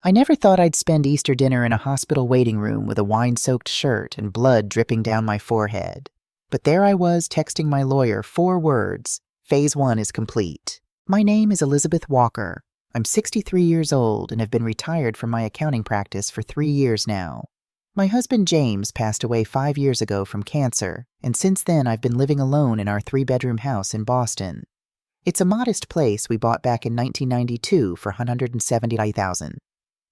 I never thought I'd spend Easter dinner in a hospital waiting room with a wine-soaked shirt and blood dripping down my forehead. But there I was texting my lawyer 4 words. Phase 1 is complete. My name is Elizabeth Walker. I'm 63 years old and have been retired from my accounting practice for 3 years now. My husband James passed away 5 years ago from cancer, and since then I've been living alone in our 3-bedroom house in Boston. It's a modest place we bought back in 1992 for $170,000.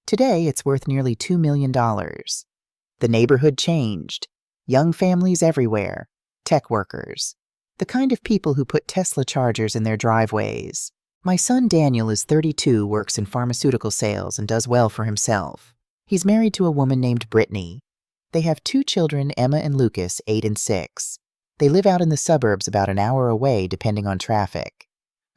Today, it's worth nearly $2 million. The neighborhood changed. Young families everywhere. Tech workers. The kind of people who put Tesla chargers in their driveways. My son Daniel is 32, works in pharmaceutical sales, and does well for himself. He's married to a woman named Brittany. They have 2 children, Emma and Lucas, 8 and 6. They live out in the suburbs about an hour away, depending on traffic.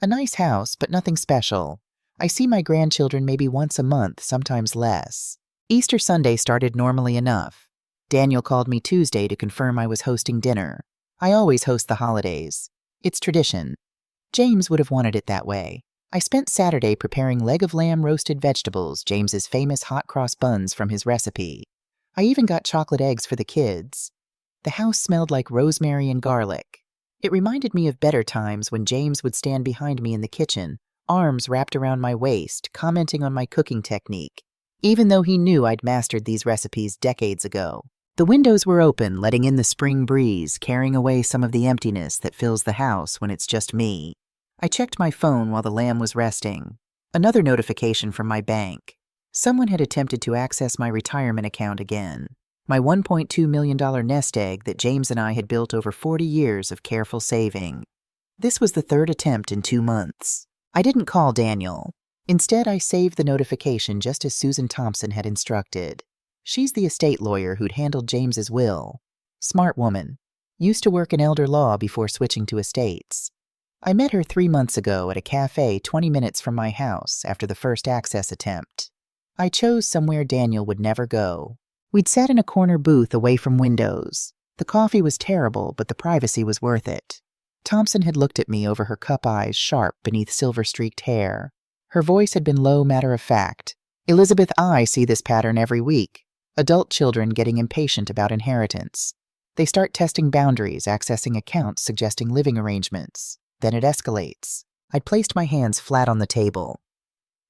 A nice house, but nothing special. I see my grandchildren maybe once a month, sometimes less. Easter Sunday started normally enough. Daniel called me Tuesday to confirm I was hosting dinner. I always host the holidays. It's tradition. James would have wanted it that way. I spent Saturday preparing leg of lamb roasted vegetables, James's famous hot cross buns from his recipe. I even got chocolate eggs for the kids. The house smelled like rosemary and garlic. It reminded me of better times when James would stand behind me in the kitchen, arms wrapped around my waist, commenting on my cooking technique, even though he knew I'd mastered these recipes decades ago. The windows were open, letting in the spring breeze, carrying away some of the emptiness that fills the house when it's just me. I checked my phone while the lamb was resting. Another notification from my bank. Someone had attempted to access my retirement account again. My $1.2 million nest egg that James and I had built over 40 years of careful saving. This was the 3rd attempt in 2 months. I didn't call Daniel. Instead, I saved the notification just as Susan Thompson had instructed. She's the estate lawyer who'd handled James's will. Smart woman. Used to work in elder law before switching to estates. I met her 3 months ago at a cafe 20 minutes from my house after the first access attempt. I chose somewhere Daniel would never go. We'd sat in a corner booth away from windows. The coffee was terrible, but the privacy was worth it. Thompson had looked at me over her cup eyes, sharp beneath silver-streaked hair. Her voice had been low, matter-of-fact. Elizabeth, I see this pattern every week. Adult children getting impatient about inheritance. They start testing boundaries, accessing accounts, suggesting living arrangements. Then it escalates. I'd placed my hands flat on the table.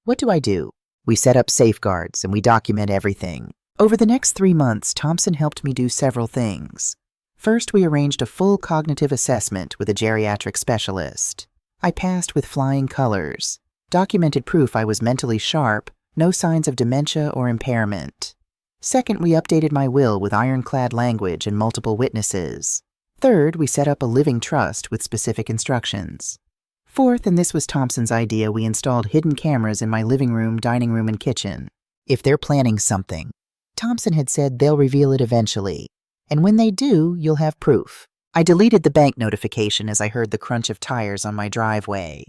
What do? We set up safeguards, and we document everything. Over the next 3 months, Thompson helped me do several things. First, we arranged a full cognitive assessment with a geriatric specialist. I passed with flying colors. Documented proof I was mentally sharp, no signs of dementia or impairment. Second, we updated my will with ironclad language and multiple witnesses. Third, we set up a living trust with specific instructions. Fourth, and this was Thompson's idea, we installed hidden cameras in my living room, dining room, and kitchen. If they're planning something, Thompson had said they'll reveal it eventually. And when they do, you'll have proof. I deleted the bank notification as I heard the crunch of tires on my driveway.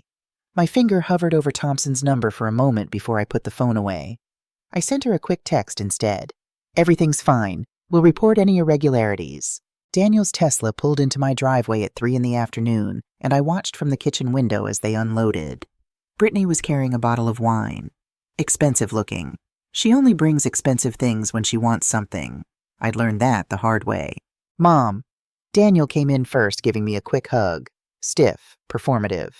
My finger hovered over Thompson's number for a moment before I put the phone away. I sent her a quick text instead. Everything's fine. We'll report any irregularities. Daniel's Tesla pulled into my driveway at 3 in the afternoon, and I watched from the kitchen window as they unloaded. Brittany was carrying a bottle of wine. Expensive looking. She only brings expensive things when she wants something. I'd learned that the hard way. Mom. Daniel came in first, giving me a quick hug. Stiff, performative.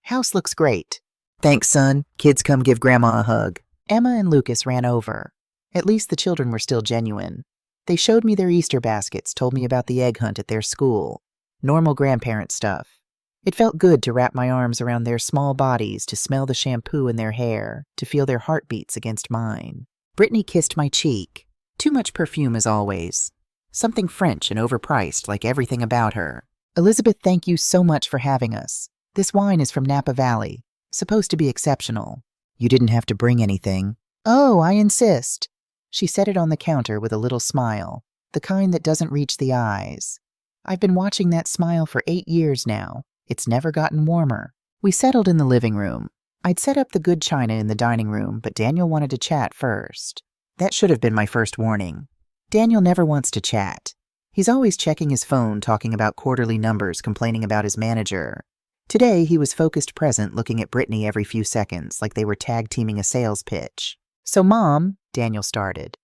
House looks great. Thanks, son. Kids come give Grandma a hug. Emma and Lucas ran over. At least the children were still genuine. They showed me their Easter baskets, told me about the egg hunt at their school. Normal grandparent stuff. It felt good to wrap my arms around their small bodies, to smell the shampoo in their hair, to feel their heartbeats against mine. Brittany kissed my cheek. Too much perfume as always. Something French and overpriced, like everything about her. Elizabeth, thank you so much for having us. This wine is from Napa Valley. Supposed to be exceptional. You didn't have to bring anything. Oh, I insist. She set it on the counter with a little smile, the kind that doesn't reach the eyes. I've been watching that smile for 8 years now. It's never gotten warmer. We settled in the living room. I'd set up the good china in the dining room, but Daniel wanted to chat first. That should have been my first warning. Daniel never wants to chat. He's always checking his phone, talking about quarterly numbers, complaining about his manager. Today, he was focused present, looking at Brittany every few seconds, like they were tag-teaming a sales pitch. So, Mom, Daniel started,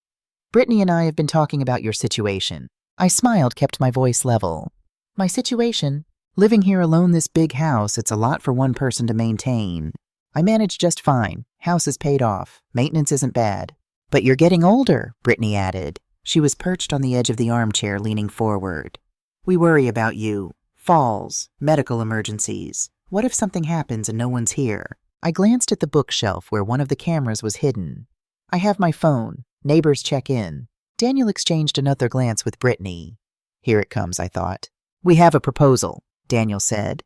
Brittany and I have been talking about your situation. I smiled, kept my voice level. My situation? Living here alone, this big house, it's a lot for one person to maintain. I manage just fine. House is paid off. Maintenance isn't bad. But you're getting older, Brittany added. She was perched on the edge of the armchair, leaning forward. We worry about you. Falls, medical emergencies. What if something happens and no one's here? I glanced at the bookshelf where one of the cameras was hidden. I have my phone. Neighbors check in. Daniel exchanged another glance with Brittany. Here it comes, I thought. We have a proposal, Daniel said.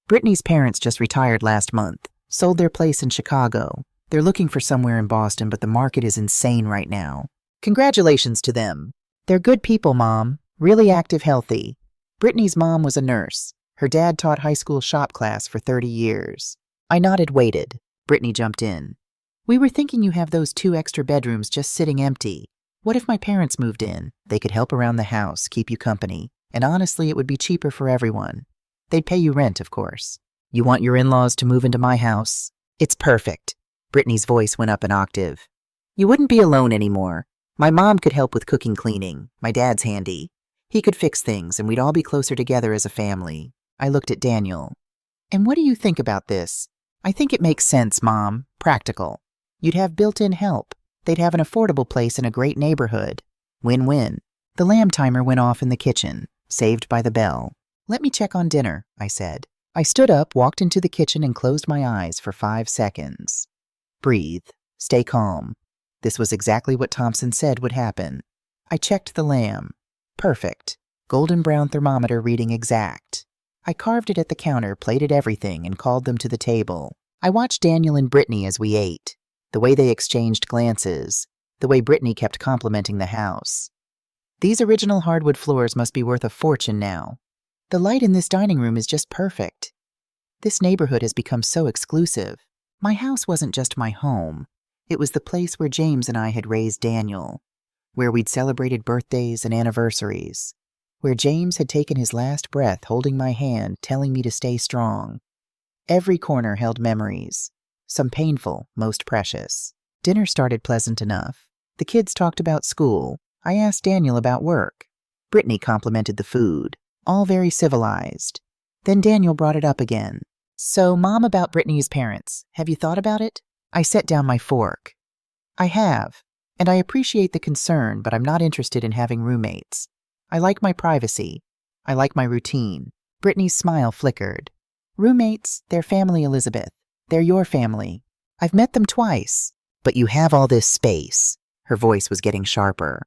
Brittany's parents just retired last month. Sold their place in Chicago. They're looking for somewhere in Boston, but the market is insane right now. Congratulations to them. They're good people, Mom. Really active, healthy. Brittany's mom was a nurse. Her dad taught high school shop class for 30 years. I nodded, waited. Brittany jumped in. We were thinking you have those 2 extra bedrooms just sitting empty. What if my parents moved in? They could help around the house, keep you company. And honestly, it would be cheaper for everyone. They'd pay you rent, of course. You want your in-laws to move into my house? It's perfect. Brittany's voice went up an octave. You wouldn't be alone anymore. My mom could help with cooking, cleaning. My dad's handy. He could fix things, and we'd all be closer together as a family. I looked at Daniel. And what do you think about this? I think it makes sense, Mom. Practical. You'd have built-in help. They'd have an affordable place in a great neighborhood. Win-win. The lamb timer went off in the kitchen, saved by the bell. Let me check on dinner, I said. I stood up, walked into the kitchen, and closed my eyes for 5 seconds. Breathe. Stay calm. This was exactly what Thompson said would happen. I checked the lamb. Perfect. Golden brown thermometer reading exact. I carved it at the counter, plated everything, and called them to the table. I watched Daniel and Brittany as we ate. The way they exchanged glances. The way Brittany kept complimenting the house. These original hardwood floors must be worth a fortune now. The light in this dining room is just perfect. This neighborhood has become so exclusive. My house wasn't just my home. It was the place where James and I had raised Daniel, where we'd celebrated birthdays and anniversaries, where James had taken his last breath holding my hand, telling me to stay strong. Every corner held memories, some painful, most precious. Dinner started pleasant enough. The kids talked about school. I asked Daniel about work. Brittany complimented the food, all very civilized. Then Daniel brought it up again. So, Mom, about Brittany's parents. Have you thought about it? I set down my fork. I have, and I appreciate the concern, but I'm not interested in having roommates. I like my privacy. I like my routine. Brittany's smile flickered. Roommates, they're family, Elizabeth. They're your family. I've met them twice. But you have all this space. Her voice was getting sharper.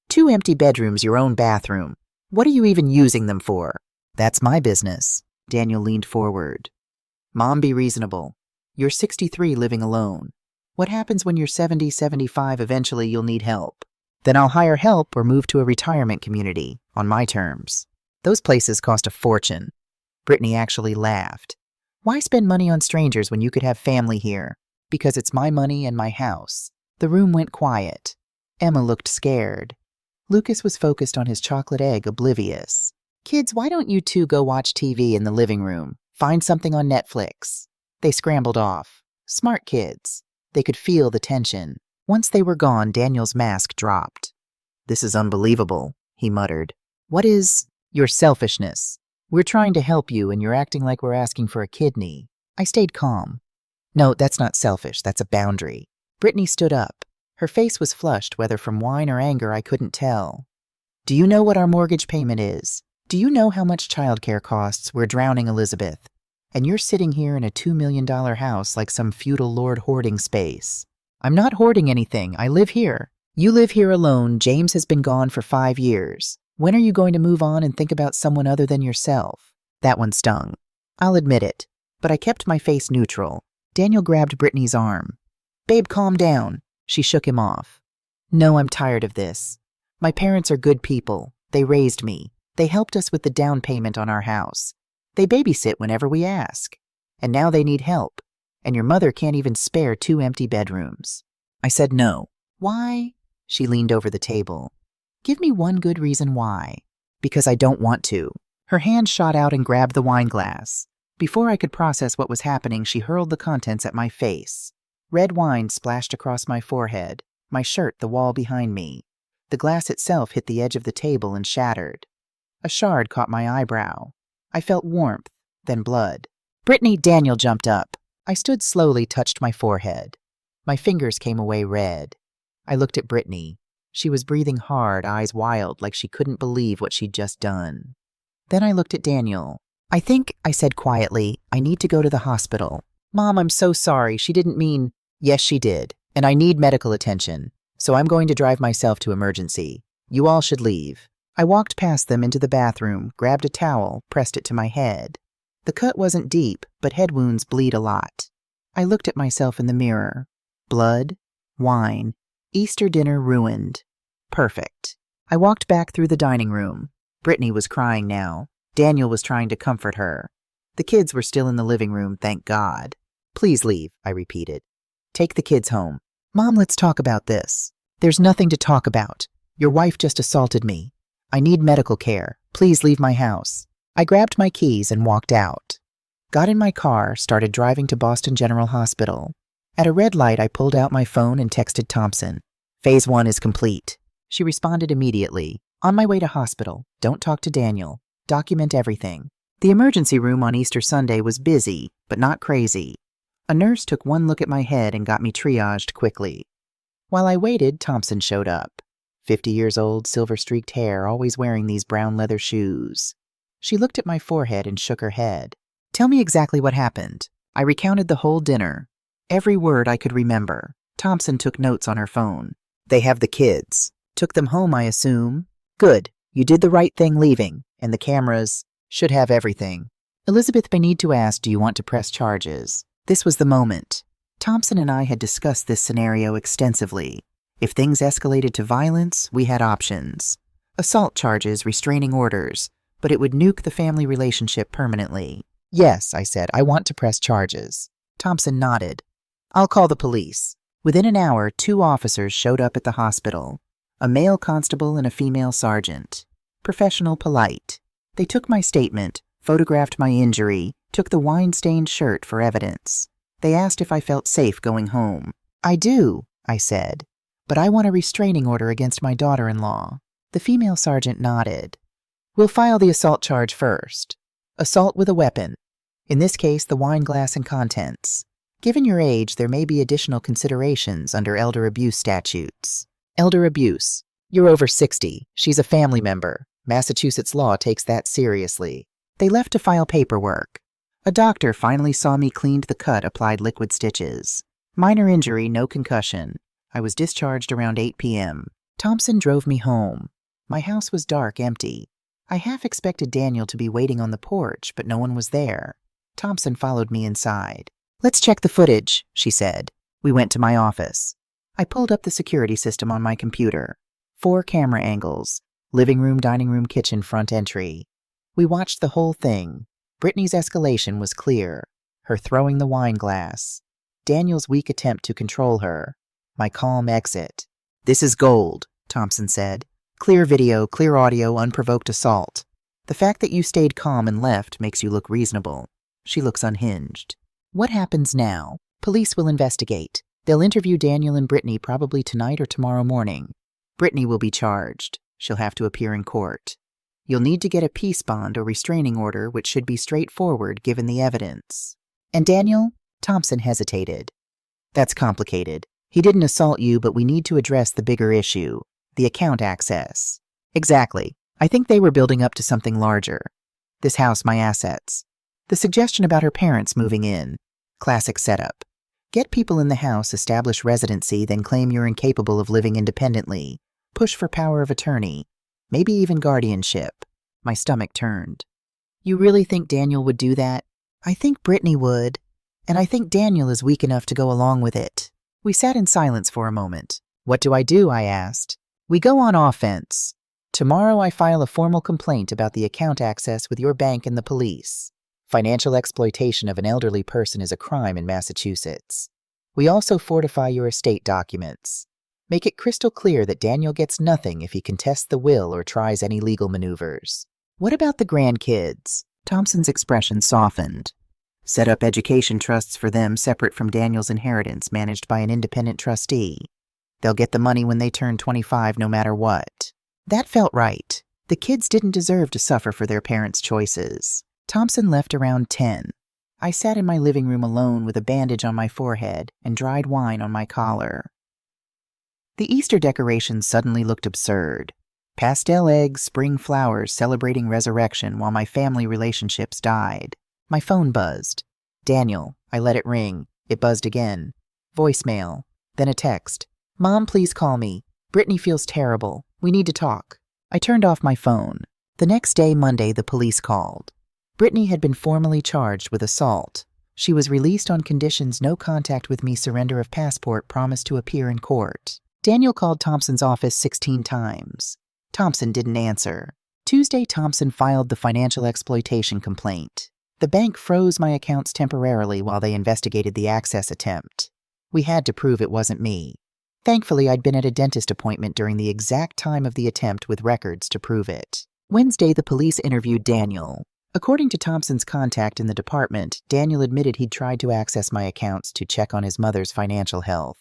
2 empty bedrooms, your own bathroom. What are you even using them for? That's my business. Daniel leaned forward. Mom, be reasonable. You're 63 living alone. What happens when you're 70, 75? Eventually you'll need help. Then I'll hire help or move to a retirement community, on my terms. Those places cost a fortune. Brittany actually laughed. Why spend money on strangers when you could have family here? Because it's my money and my house. The room went quiet. Emma looked scared. Lucas was focused on his chocolate egg, oblivious. Kids, why don't you 2 go watch TV in the living room? Find something on Netflix. They scrambled off. Smart kids. They could feel the tension. Once they were gone, Daniel's mask dropped. This is unbelievable, he muttered. What is your selfishness? We're trying to help you, and you're acting like we're asking for a kidney. I stayed calm. No, that's not selfish. That's a boundary. Brittany stood up. Her face was flushed, whether from wine or anger I couldn't tell. Do you know what our mortgage payment is? Do you know how much childcare costs? We're drowning, Elizabeth. And you're sitting here in a $2 million house like some feudal lord hoarding space. I'm not hoarding anything. I live here. You live here alone. James has been gone for 5 years. When are you going to move on and think about someone other than yourself? That one stung. I'll admit it. But I kept my face neutral. Daniel grabbed Brittany's arm. Babe, calm down. She shook him off. No, I'm tired of this. My parents are good people. They raised me. They helped us with the down payment on our house. They babysit whenever we ask. And now they need help. And your mother can't even spare 2 empty bedrooms. I said no. Why? She leaned over the table. Give me one good reason why. Because I don't want to. Her hand shot out and grabbed the wine glass. Before I could process what was happening, she hurled the contents at my face. Red wine splashed across my forehead, my shirt the wall behind me. The glass itself hit the edge of the table and shattered. A shard caught my eyebrow. I felt warmth, then blood. "Brittany!" Daniel jumped up. I stood slowly, touched my forehead. My fingers came away red. I looked at Brittany. She was breathing hard, eyes wild, like she couldn't believe what she'd just done. Then I looked at Daniel. "I think," I said quietly, "I need to go to the hospital." "Mom, I'm so sorry. She didn't mean—" "Yes, she did. And I need medical attention. So I'm going to drive myself to emergency. You all should leave." I walked past them into the bathroom, grabbed a towel, pressed it to my head. The cut wasn't deep, but head wounds bleed a lot. I looked at myself in the mirror. Blood, wine, Easter dinner ruined. Perfect. I walked back through the dining room. Brittany was crying now. Daniel was trying to comfort her. The kids were still in the living room, thank God. "Please leave," I repeated. "Take the kids home." "Mom, let's talk about this." "There's nothing to talk about. Your wife just assaulted me. I need medical care. Please leave my house." I grabbed my keys and walked out. Got in my car, started driving to Boston General Hospital. At a red light, I pulled out my phone and texted Thompson. "Phase 1 is complete." She responded immediately. "On my way to hospital. Don't talk to Daniel. Document everything." The emergency room on Easter Sunday was busy, but not crazy. A nurse took one look at my head and got me triaged quickly. While I waited, Thompson showed up. 50 years old, silver-streaked hair, always wearing these brown leather shoes. She looked at my forehead and shook her head. "Tell me exactly what happened." I recounted the whole dinner. Every word I could remember. Thompson took notes on her phone. "They have the kids. Took them home, I assume." "Good. You did the right thing leaving. And the cameras should have everything." "Elizabeth, I need to ask, do you want to press charges?" This was the moment. Thompson and I had discussed this scenario extensively. If things escalated to violence, we had options. Assault charges, restraining orders, but it would nuke the family relationship permanently. "Yes," I said, "I want to press charges." Thompson nodded. "I'll call the police." Within an hour, 2 officers showed up at the hospital. A male constable and a female sergeant. Professional, polite. They took my statement, photographed my injury, took the wine-stained shirt for evidence. They asked if I felt safe going home. "I do," I said, "but I want a restraining order against my daughter-in-law." The female sergeant nodded. "We'll file the assault charge first. Assault with a weapon. In this case, the wine glass and contents. Given your age, there may be additional considerations under elder abuse statutes." "Elder abuse. You're over 60. She's a family member. Massachusetts law takes that seriously." They left to file paperwork. A doctor finally saw me, cleaned the cut, applied liquid stitches. Minor injury, no concussion. I was discharged around 8 p.m. Thompson drove me home. My house was dark, empty. I half expected Daniel to be waiting on the porch, but no one was there. Thompson followed me inside. "Let's check the footage," she said. We went to my office. I pulled up the security system on my computer. 4 camera angles. Living room, dining room, kitchen, front entry. We watched the whole thing. Brittany's escalation was clear. Her throwing the wine glass. Daniel's weak attempt to control her. My calm exit. "This is gold," Thompson said. "Clear video, clear audio, unprovoked assault. The fact that you stayed calm and left makes you look reasonable." She looks unhinged. "What happens now?" "Police will investigate. They'll interview Daniel and Brittany probably tonight or tomorrow morning. Brittany will be charged. She'll have to appear in court. You'll need to get a peace bond or restraining order, which should be straightforward given the evidence." "And Daniel?" Thompson hesitated. "That's complicated. He didn't assault you, but we need to address the bigger issue, the account access." "Exactly. I think they were building up to something larger. This house, my assets. The suggestion about her parents moving in. Classic setup. Get people in the house, establish residency, then claim you're incapable of living independently. Push for power of attorney. Maybe even guardianship." My stomach turned. "You really think Daniel would do that?" "I think Brittany would. And I think Daniel is weak enough to go along with it." We sat in silence for a moment. "What do?" I asked. "We go on offense. Tomorrow I file a formal complaint about the account access with your bank and the police. Financial exploitation of an elderly person is a crime in Massachusetts. We also fortify your estate documents. Make it crystal clear that Daniel gets nothing if he contests the will or tries any legal maneuvers." "What about the grandkids?" Thompson's expression softened. Set up education trusts for them separate from Daniel's inheritance managed by an independent trustee. They'll get the money when they turn 25 no matter what. That felt right. The kids didn't deserve to suffer for their parents' choices. Thompson left around 10. I sat in my living room alone with a bandage on my forehead and dried wine on my collar. The Easter decorations suddenly looked absurd. Pastel eggs, spring flowers celebrating resurrection while my family relationships died. My phone buzzed. Daniel. I let it ring. It buzzed again. Voicemail. Then a text. Mom, please call me. Brittany feels terrible. We need to talk. I turned off my phone. The next day, Monday, the police called. Brittany had been formally charged with assault. She was released on conditions no contact with me, surrender of passport, promised to appear in court. Daniel called Thompson's office 16 times. Thompson didn't answer. Tuesday, Thompson filed the financial exploitation complaint. The bank froze my accounts temporarily while they investigated the access attempt. We had to prove it wasn't me. Thankfully, I'd been at a dentist appointment during the exact time of the attempt with records to prove it. Wednesday, the police interviewed Daniel. According to Thompson's contact in the department, Daniel admitted he'd tried to access my accounts to check on his mother's financial health.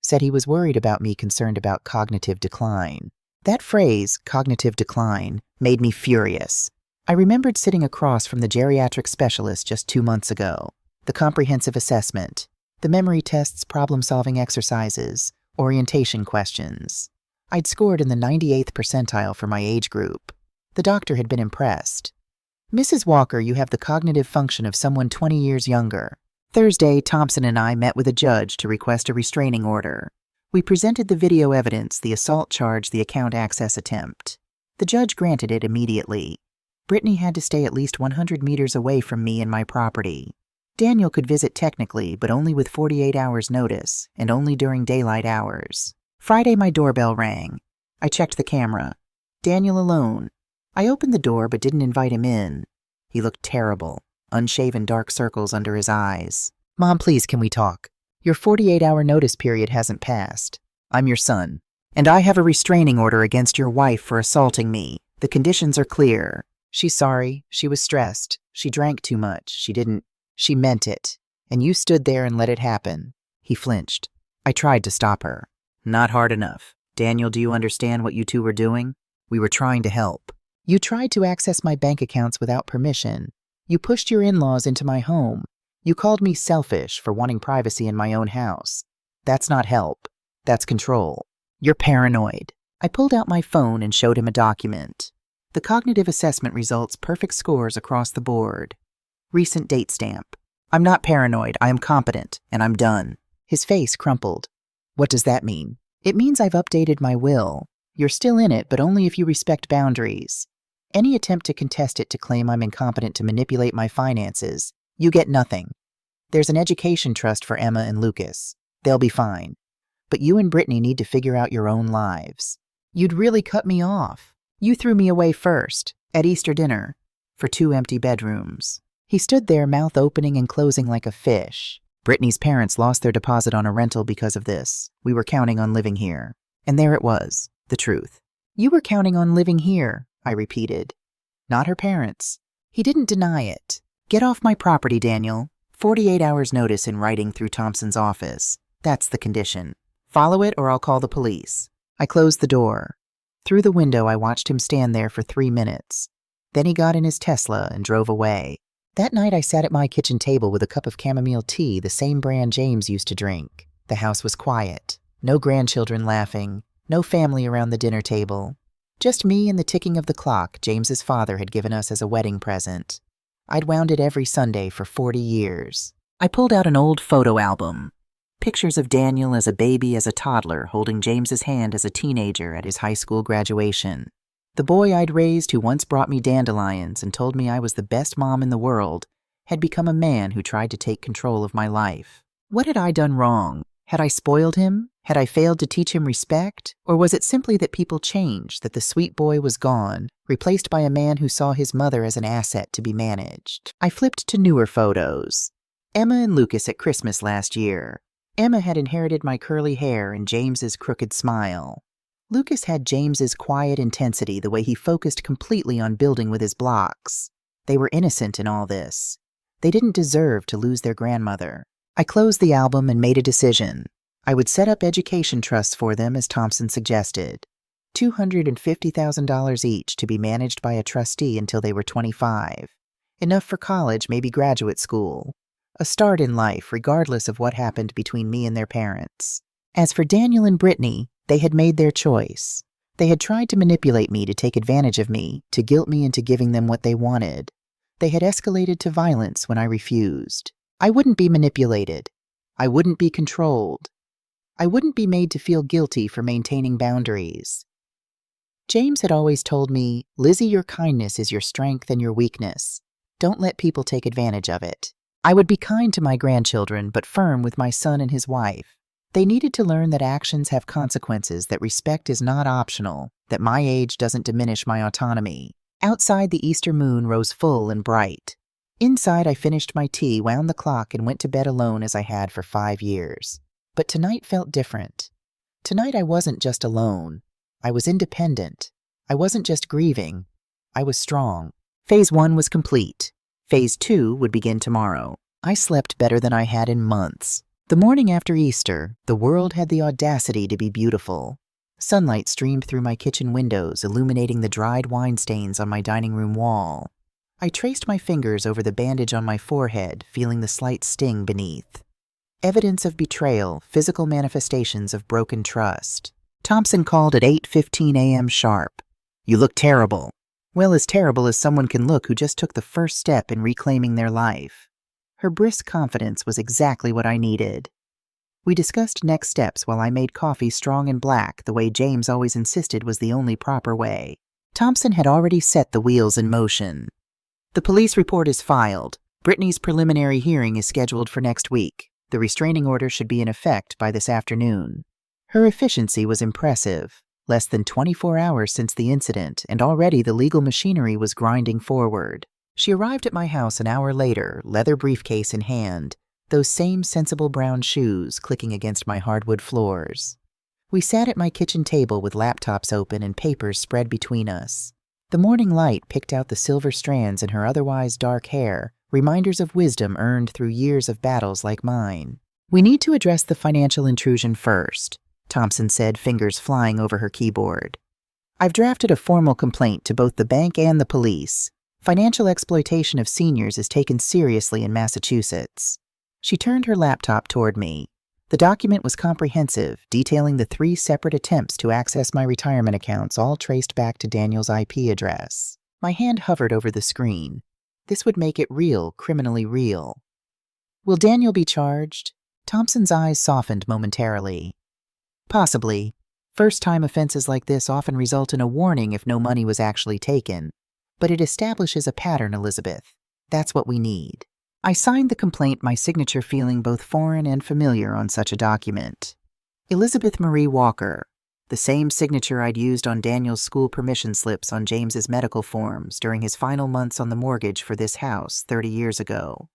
Said he was worried about me, concerned about cognitive decline. That phrase, cognitive decline, made me furious. I remembered sitting across from the geriatric specialist just 2 months ago. The comprehensive assessment, the memory tests, problem-solving exercises, orientation questions. I'd scored in the 98th percentile for my age group. The doctor had been impressed. Mrs. Walker, you have the cognitive function of someone 20 years younger. Thursday, Thompson and I met with a judge to request a restraining order. We presented the video evidence, the assault charge, the account access attempt. The judge granted it immediately. Brittany had to stay at least 100 meters away from me and my property. Daniel could visit technically, but only with 48 hours notice, and only during daylight hours. Friday, my doorbell rang. I checked the camera. Daniel alone. I opened the door but didn't invite him in. He looked terrible, unshaven, dark circles under his eyes. Mom, please, can we talk? Your 48-hour notice period hasn't passed. I'm your son, and I have a restraining order against your wife for assaulting me. The conditions are clear. She's sorry. She was stressed. She drank too much. She meant it. And you stood there and let it happen. He flinched. I tried to stop her. Not hard enough. Daniel, do you understand what you two were doing? We were trying to help. You tried to access my bank accounts without permission. You pushed your in-laws into my home. You called me selfish for wanting privacy in my own house. That's not help. That's control. You're paranoid. I pulled out my phone and showed him a document. The cognitive assessment results, perfect scores across the board. Recent date stamp. I'm not paranoid. I am competent, and I'm done. His face crumpled. What does that mean? It means I've updated my will. You're still in it, but only if you respect boundaries. Any attempt to contest it, to claim I'm incompetent to manipulate my finances, you get nothing. There's an education trust for Emma and Lucas. They'll be fine. But you and Brittany need to figure out your own lives. You'd really cut me off. You threw me away first, at Easter dinner, for 2 empty bedrooms. He stood there, mouth opening and closing like a fish. Brittany's parents lost their deposit on a rental because of this. We were counting on living here. And there it was, the truth. You were counting on living here, I repeated. Not her parents. He didn't deny it. Get off my property, Daniel. 48 hours notice in writing through Thompson's office. That's the condition. Follow it or I'll call the police. I closed the door. Through the window, I watched him stand there for 3 minutes. Then he got in his Tesla and drove away. That night, I sat at my kitchen table with a cup of chamomile tea, the same brand James used to drink. The house was quiet. No grandchildren laughing. No family around the dinner table. Just me and the ticking of the clock James's father had given us as a wedding present. I'd wound it every Sunday for 40 years. I pulled out an old photo album. Pictures of Daniel as a baby, as a toddler, holding James's hand as a teenager at his high school graduation. The boy I'd raised, who once brought me dandelions and told me I was the best mom in the world, had become a man who tried to take control of my life. What had I done wrong? Had I spoiled him? Had I failed to teach him respect? Or was it simply that people changed, that the sweet boy was gone, replaced by a man who saw his mother as an asset to be managed? I flipped to newer photos. Emma and Lucas at Christmas last year. Emma had inherited my curly hair and James's crooked smile. Lucas had James's quiet intensity, the way he focused completely on building with his blocks. They were innocent in all this. They didn't deserve to lose their grandmother. I closed the album and made a decision. I would set up education trusts for them as Thompson suggested. $250,000 each to be managed by a trustee until they were 25. Enough for college, maybe graduate school. A start in life, regardless of what happened between me and their parents. As for Daniel and Brittany, they had made their choice. They had tried to manipulate me to take advantage of me, to guilt me into giving them what they wanted. They had escalated to violence when I refused. I wouldn't be manipulated. I wouldn't be controlled. I wouldn't be made to feel guilty for maintaining boundaries. James had always told me, Lizzie, your kindness is your strength and your weakness. Don't let people take advantage of it. I would be kind to my grandchildren, but firm with my son and his wife. They needed to learn that actions have consequences, that respect is not optional, that my age doesn't diminish my autonomy. Outside, the Easter moon rose full and bright. Inside, I finished my tea, wound the clock, and went to bed alone as I had for 5 years. But tonight felt different. Tonight I wasn't just alone. I was independent. I wasn't just grieving. I was strong. Phase 1 was complete. Phase 2 would begin tomorrow. I slept better than I had in months. The morning after Easter, the world had the audacity to be beautiful. Sunlight streamed through my kitchen windows, illuminating the dried wine stains on my dining room wall. I traced my fingers over the bandage on my forehead, feeling the slight sting beneath. Evidence of betrayal, physical manifestations of broken trust. Thompson called at 8:15 a.m. sharp. You look terrible. Well, as terrible as someone can look who just took the first step in reclaiming their life. Her brisk confidence was exactly what I needed. We discussed next steps while I made coffee strong and black, the way James always insisted was the only proper way. Thompson had already set the wheels in motion. The police report is filed. Brittany's preliminary hearing is scheduled for next week. The restraining order should be in effect by this afternoon. Her efficiency was impressive. Less than 24 hours since the incident, and already the legal machinery was grinding forward. She arrived at my house an hour later, leather briefcase in hand, those same sensible brown shoes clicking against my hardwood floors. We sat at my kitchen table with laptops open and papers spread between us. The morning light picked out the silver strands in her otherwise dark hair, reminders of wisdom earned through years of battles like mine. We need to address the financial intrusion first, Thompson said, fingers flying over her keyboard. I've drafted a formal complaint to both the bank and the police. Financial exploitation of seniors is taken seriously in Massachusetts. She turned her laptop toward me. The document was comprehensive, detailing the 3 separate attempts to access my retirement accounts, all traced back to Daniel's IP address. My hand hovered over the screen. This would make it real, criminally real. Will Daniel be charged? Thompson's eyes softened momentarily. Possibly. First-time offenses like this often result in a warning if no money was actually taken. But it establishes a pattern, Elizabeth. That's what we need. I signed the complaint, my signature feeling both foreign and familiar on such a document. Elizabeth Marie Walker, the same signature I'd used on Daniel's school permission slips on James's medical forms during his final months on the mortgage for this house 30 years ago.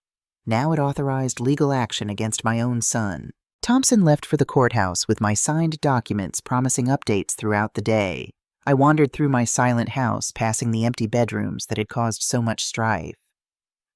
Now it authorized legal action against my own son. Thompson left for the courthouse with my signed documents promising updates throughout the day. I wandered through my silent house, passing the empty bedrooms that had caused so much strife.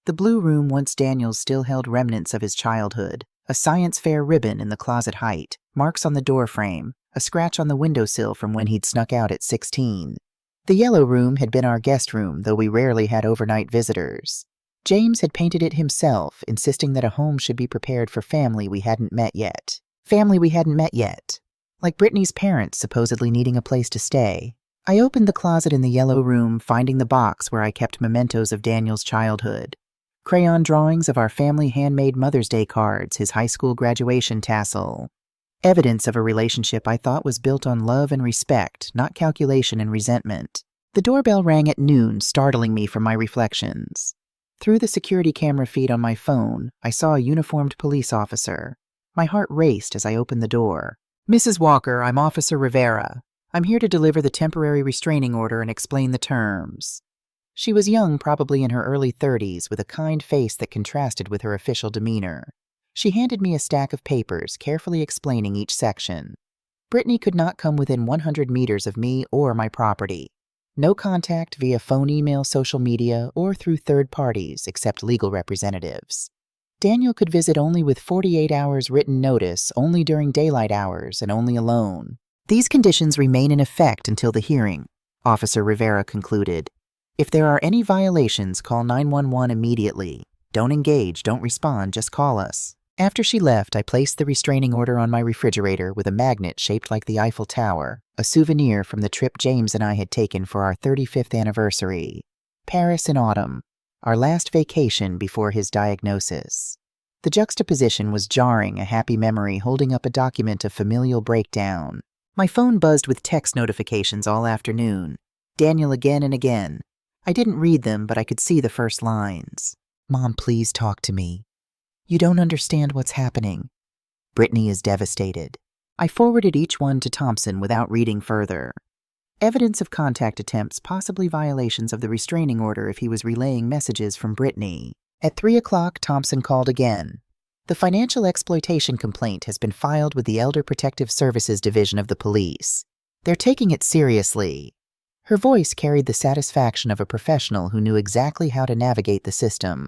The blue room once Daniel's still held remnants of his childhood, a science fair ribbon in the closet height, marks on the doorframe, a scratch on the windowsill from when he'd snuck out at 16. The yellow room had been our guest room, though we rarely had overnight visitors. James had painted it himself, insisting that a home should be prepared for family we hadn't met yet. Family we hadn't met yet. Like Brittany's parents supposedly needing a place to stay. I opened the closet in the yellow room, finding the box where I kept mementos of Daniel's childhood. Crayon drawings of our family handmade Mother's Day cards, his high school graduation tassel. Evidence of a relationship I thought was built on love and respect, not calculation and resentment. The doorbell rang at noon, startling me from my reflections. Through the security camera feed on my phone, I saw a uniformed police officer. My heart raced as I opened the door. Mrs. Walker, I'm Officer Rivera. I'm here to deliver the temporary restraining order and explain the terms. She was young, probably in her early 30s, with a kind face that contrasted with her official demeanor. She handed me a stack of papers, carefully explaining each section. Brittany could not come within 100 meters of me or my property. No contact via phone, email, social media, or through third parties except legal representatives. Daniel could visit only with 48 hours written notice, only during daylight hours, and only alone. These conditions remain in effect until the hearing, Officer Rivera concluded. If there are any violations, call 911 immediately. Don't engage, don't respond, just call us. After she left, I placed the restraining order on my refrigerator with a magnet shaped like the Eiffel Tower, a souvenir from the trip James and I had taken for our 35th anniversary. Paris in autumn, our last vacation before his diagnosis. The juxtaposition was jarring, a happy memory holding up a document of familial breakdown. My phone buzzed with text notifications all afternoon. Daniel again and again. I didn't read them, but I could see the first lines. Mom, please talk to me. You don't understand what's happening. Brittany is devastated. I forwarded each one to Thompson without reading further. Evidence of contact attempts, possibly violations of the restraining order if he was relaying messages from Brittany. At 3 o'clock, Thompson called again. The financial exploitation complaint has been filed with the Elder Protective Services Division of the police. They're taking it seriously. Her voice carried the satisfaction of a professional who knew exactly how to navigate the system.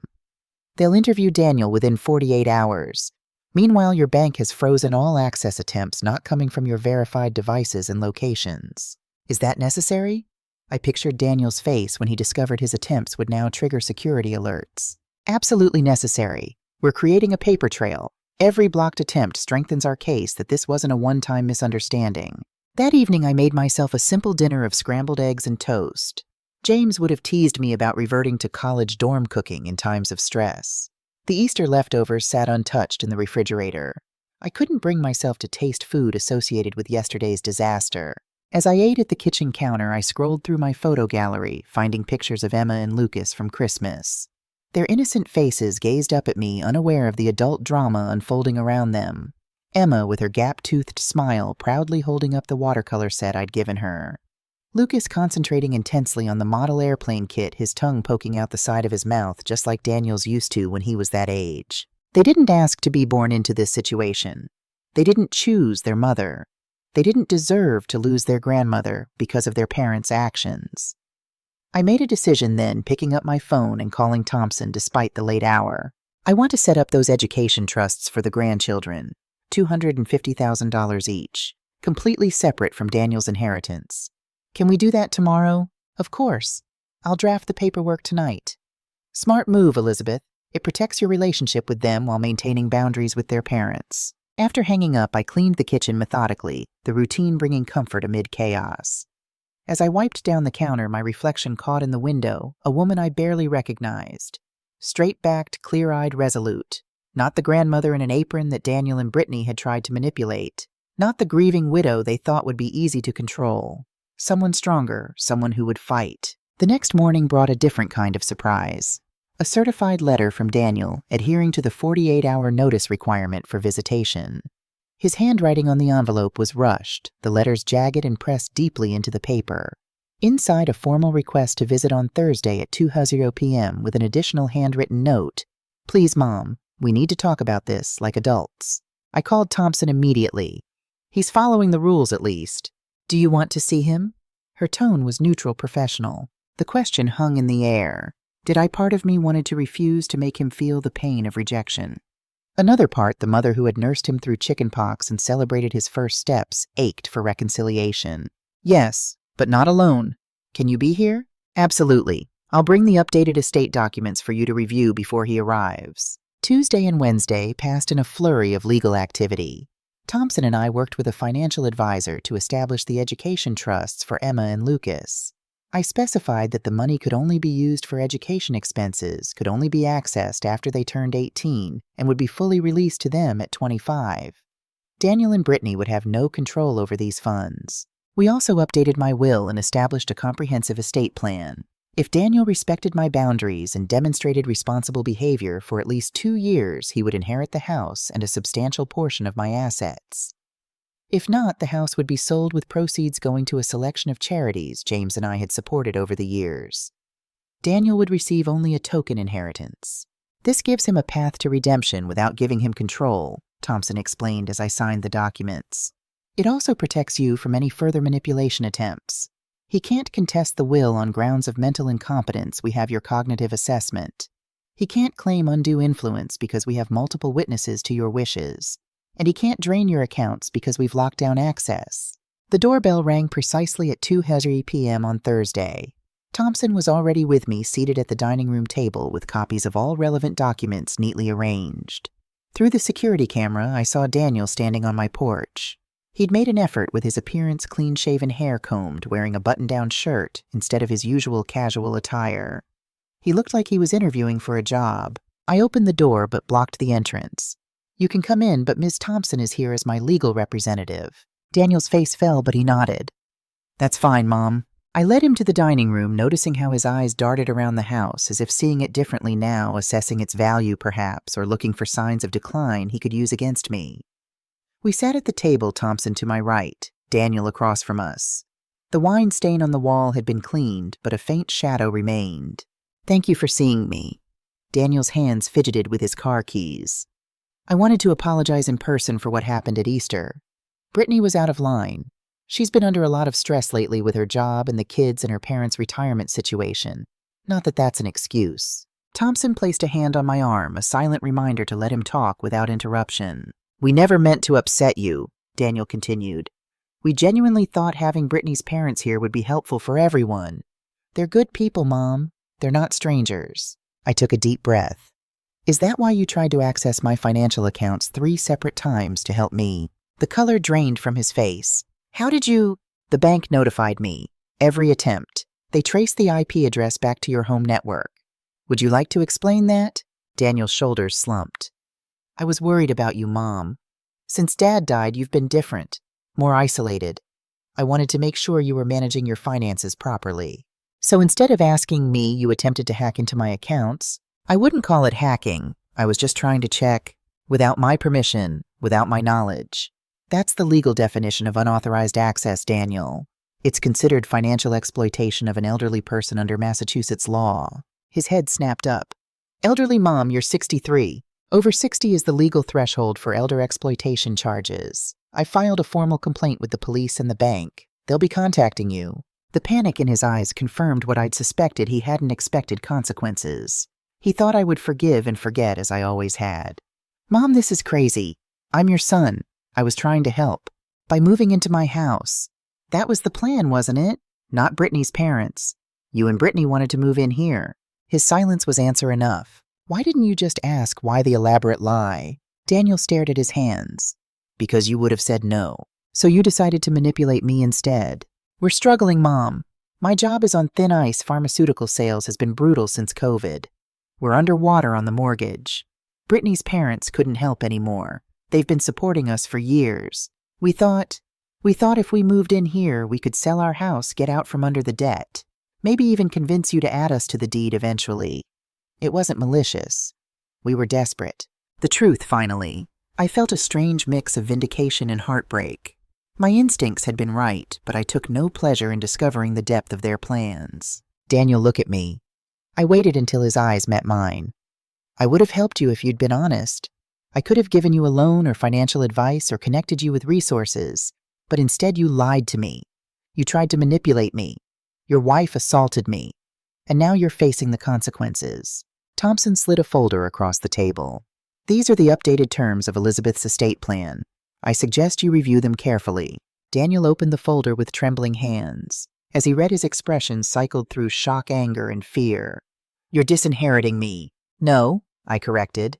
They'll interview Daniel within 48 hours. Meanwhile, your bank has frozen all access attempts not coming from your verified devices and locations. Is that necessary? I pictured Daniel's face when he discovered his attempts would now trigger security alerts. Absolutely necessary. We're creating a paper trail. Every blocked attempt strengthens our case that this wasn't a one-time misunderstanding. That evening, I made myself a simple dinner of scrambled eggs and toast. James would have teased me about reverting to college dorm cooking in times of stress. The Easter leftovers sat untouched in the refrigerator. I couldn't bring myself to taste food associated with yesterday's disaster. As I ate at the kitchen counter, I scrolled through my photo gallery, finding pictures of Emma and Lucas from Christmas. Their innocent faces gazed up at me, unaware of the adult drama unfolding around them. Emma, with her gap-toothed smile, proudly holding up the watercolor set I'd given her. Lucas concentrating intensely on the model airplane kit, his tongue poking out the side of his mouth, just like Daniel's used to when he was that age. They didn't ask to be born into this situation. They didn't choose their mother. They didn't deserve to lose their grandmother because of their parents' actions. I made a decision then, picking up my phone and calling Thompson despite the late hour. I want to set up those education trusts for the grandchildren, $250,000 each, completely separate from Daniel's inheritance. Can we do that tomorrow? Of course. I'll draft the paperwork tonight. Smart move, Elizabeth. It protects your relationship with them while maintaining boundaries with their parents. After hanging up, I cleaned the kitchen methodically, the routine bringing comfort amid chaos. As I wiped down the counter, my reflection caught in the window a woman I barely recognized. Straight-backed, clear-eyed, resolute. Not the grandmother in an apron that Daniel and Brittany had tried to manipulate. Not the grieving widow they thought would be easy to control. Someone stronger, someone who would fight. The next morning brought a different kind of surprise. A certified letter from Daniel adhering to the 48-hour notice requirement for visitation. His handwriting on the envelope was rushed, the letters jagged and pressed deeply into the paper. Inside, a formal request to visit on Thursday at 2:00 p.m. with an additional handwritten note. Please, Mom, we need to talk about this like adults. I called Thompson immediately. He's following the rules at least. Do you want to see him? Her tone was neutral, professional. The question hung in the air. Did I part of me wanted to refuse to make him feel the pain of rejection? Another part, the mother who had nursed him through chickenpox and celebrated his first steps, ached for reconciliation. Yes, but not alone. Can you be here? Absolutely. I'll bring the updated estate documents for you to review before he arrives. Tuesday and Wednesday passed in a flurry of legal activity. Thompson and I worked with a financial advisor to establish the education trusts for Emma and Lucas. I specified that the money could only be used for education expenses, could only be accessed after they turned 18, and would be fully released to them at 25. Daniel and Brittany would have no control over these funds. We also updated my will and established a comprehensive estate plan. If Daniel respected my boundaries and demonstrated responsible behavior for at least 2 years, he would inherit the house and a substantial portion of my assets. If not, the house would be sold with proceeds going to a selection of charities James and I had supported over the years. Daniel would receive only a token inheritance. This gives him a path to redemption without giving him control, Thompson explained as I signed the documents. It also protects you from any further manipulation attempts. He can't contest the will on grounds of mental incompetence. We have your cognitive assessment. He can't claim undue influence because we have multiple witnesses to your wishes. And he can't drain your accounts because we've locked down access. The doorbell rang precisely at 2:30 p.m. on Thursday. Thompson was already with me, seated at the dining room table with copies of all relevant documents neatly arranged. Through the security camera, I saw Daniel standing on my porch. He'd made an effort with his appearance, clean-shaven, hair combed, wearing a button-down shirt instead of his usual casual attire. He looked like he was interviewing for a job. I opened the door but blocked the entrance. "You can come in, but Ms. Thompson is here as my legal representative." Daniel's face fell, but he nodded. "That's fine, Mom." I led him to the dining room, noticing how his eyes darted around the house, as if seeing it differently now, assessing its value perhaps, or looking for signs of decline he could use against me. We sat at the table, Thompson to my right, Daniel across from us. The wine stain on the wall had been cleaned, but a faint shadow remained. "Thank you for seeing me." Daniel's hands fidgeted with his car keys. "I wanted to apologize in person for what happened at Easter. Brittany was out of line. She's been under a lot of stress lately with her job and the kids and her parents' retirement situation. Not that that's an excuse." Thompson placed a hand on my arm, a silent reminder to let him talk without interruption. "We never meant to upset you," Daniel continued. "We genuinely thought having Brittany's parents here would be helpful for everyone. They're good people, Mom. They're not strangers." I took a deep breath. "Is that why you tried to access my financial accounts 3 separate times to help me?" The color drained from his face. "How did you—" "The bank notified me. Every attempt. They traced the IP address back to your home network. Would you like to explain that?" Daniel's shoulders slumped. "I was worried about you, Mom. Since Dad died, you've been different, more isolated. I wanted to make sure you were managing your finances properly. So instead of asking me, you attempted to hack into my accounts. I wouldn't call it hacking. I was just trying to check, without my permission, without my knowledge. That's the legal definition of unauthorized access, Daniel. It's considered financial exploitation of an elderly person under Massachusetts law." His head snapped up. "Elderly, Mom, you're 63. Over 60 is the legal threshold for elder exploitation charges. I filed a formal complaint with the police and the bank. They'll be contacting you." The panic in his eyes confirmed what I'd suspected. He hadn't expected consequences. He thought I would forgive and forget, as I always had. "Mom, this is crazy. I'm your son. I was trying to help. By moving into my house. That was the plan, wasn't it? Not Brittany's parents. You and Brittany wanted to move in here." His silence was answer enough. "Why didn't you just ask why the elaborate lie?" Daniel stared at his hands. "Because you would have said no. So you decided to manipulate me instead." "We're struggling, Mom. My job is on thin ice. Pharmaceutical sales has been brutal since COVID. We're underwater on the mortgage. Brittany's parents couldn't help anymore. They've been supporting us for years. We thought if we moved in here, we could sell our house, get out from under the debt. Maybe even convince you to add us to the deed eventually. It wasn't malicious. We were desperate." The truth, finally. I felt a strange mix of vindication and heartbreak. My instincts had been right, but I took no pleasure in discovering the depth of their plans. "Daniel, look at me." I waited until his eyes met mine. "I would have helped you if you'd been honest. I could have given you a loan or financial advice or connected you with resources, but instead you lied to me. You tried to manipulate me. Your wife assaulted me. And now you're facing the consequences." Thompson slid a folder across the table. "These are the updated terms of Elizabeth's estate plan. I suggest you review them carefully." Daniel opened the folder with trembling hands. As he read, his expression cycled through shock, anger, and fear. "You're disinheriting me." "No," I corrected.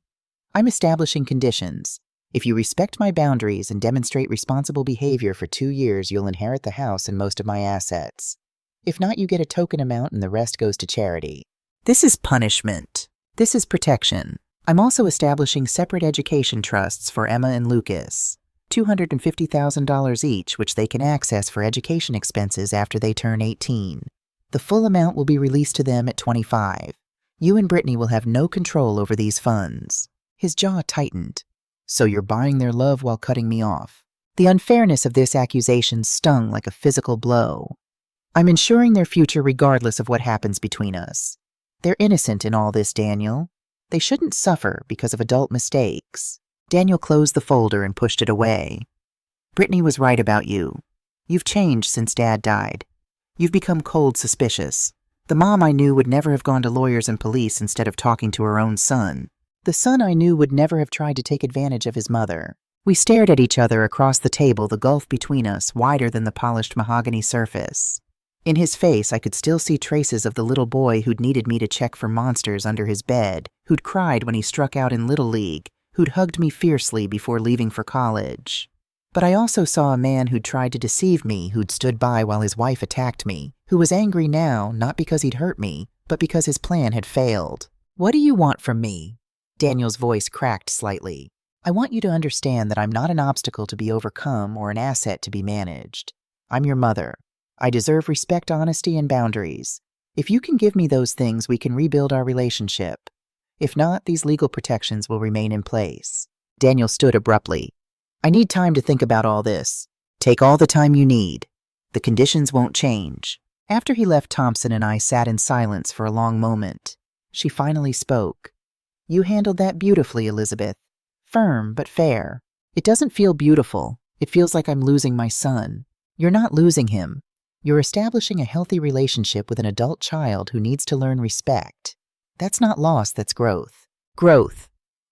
"I'm establishing conditions. If you respect my boundaries and demonstrate responsible behavior for 2 years, you'll inherit the house and most of my assets. If not, you get a token amount and the rest goes to charity." This is punishment. This is protection. I'm also establishing separate education trusts for Emma and Lucas. $250,000 each, which they can access for education expenses after they turn 18. The full amount will be released to them at 25. You and Brittany will have no control over these funds. His jaw tightened. "So you're buying their love while cutting me off." The unfairness of this accusation stung like a physical blow. "I'm ensuring their future regardless of what happens between us. They're innocent in all this, Daniel. They shouldn't suffer because of adult mistakes." Daniel closed the folder and pushed it away. "Brittany was right about you. You've changed since Dad died. You've become cold suspicious. The mom I knew would never have gone to lawyers and police instead of talking to her own son. The son I knew would never have tried to take advantage of his mother. We stared at each other across the table, the gulf between us wider than the polished mahogany surface. In his face, I could still see traces of the little boy who'd needed me to check for monsters under his bed, who'd cried when he struck out in Little League, who'd hugged me fiercely before leaving for college. But I also saw a man who'd tried to deceive me, who'd stood by while his wife attacked me, who was angry now, not because he'd hurt me, but because his plan had failed. "What do you want from me?" Daniel's voice cracked slightly. "I want you to understand that I'm not an obstacle to be overcome or an asset to be managed. I'm your mother. I deserve respect, honesty, and boundaries. If you can give me those things, we can rebuild our relationship. If not, these legal protections will remain in place." Daniel stood abruptly. "I need time to think about all this." "Take all the time you need. The conditions won't change." After he left, Thompson and I sat in silence for a long moment. She finally spoke. "You handled that beautifully, Elizabeth. Firm, but fair. It doesn't feel beautiful. It feels like I'm losing my son. You're not losing him. You're establishing a healthy relationship with an adult child who needs to learn respect. That's not loss, that's growth." Growth.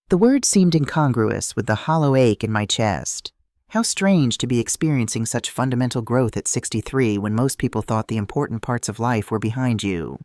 The word seemed incongruous with the hollow ache in my chest. How strange to be experiencing such fundamental growth at 63 when most people thought the important parts of life were behind you.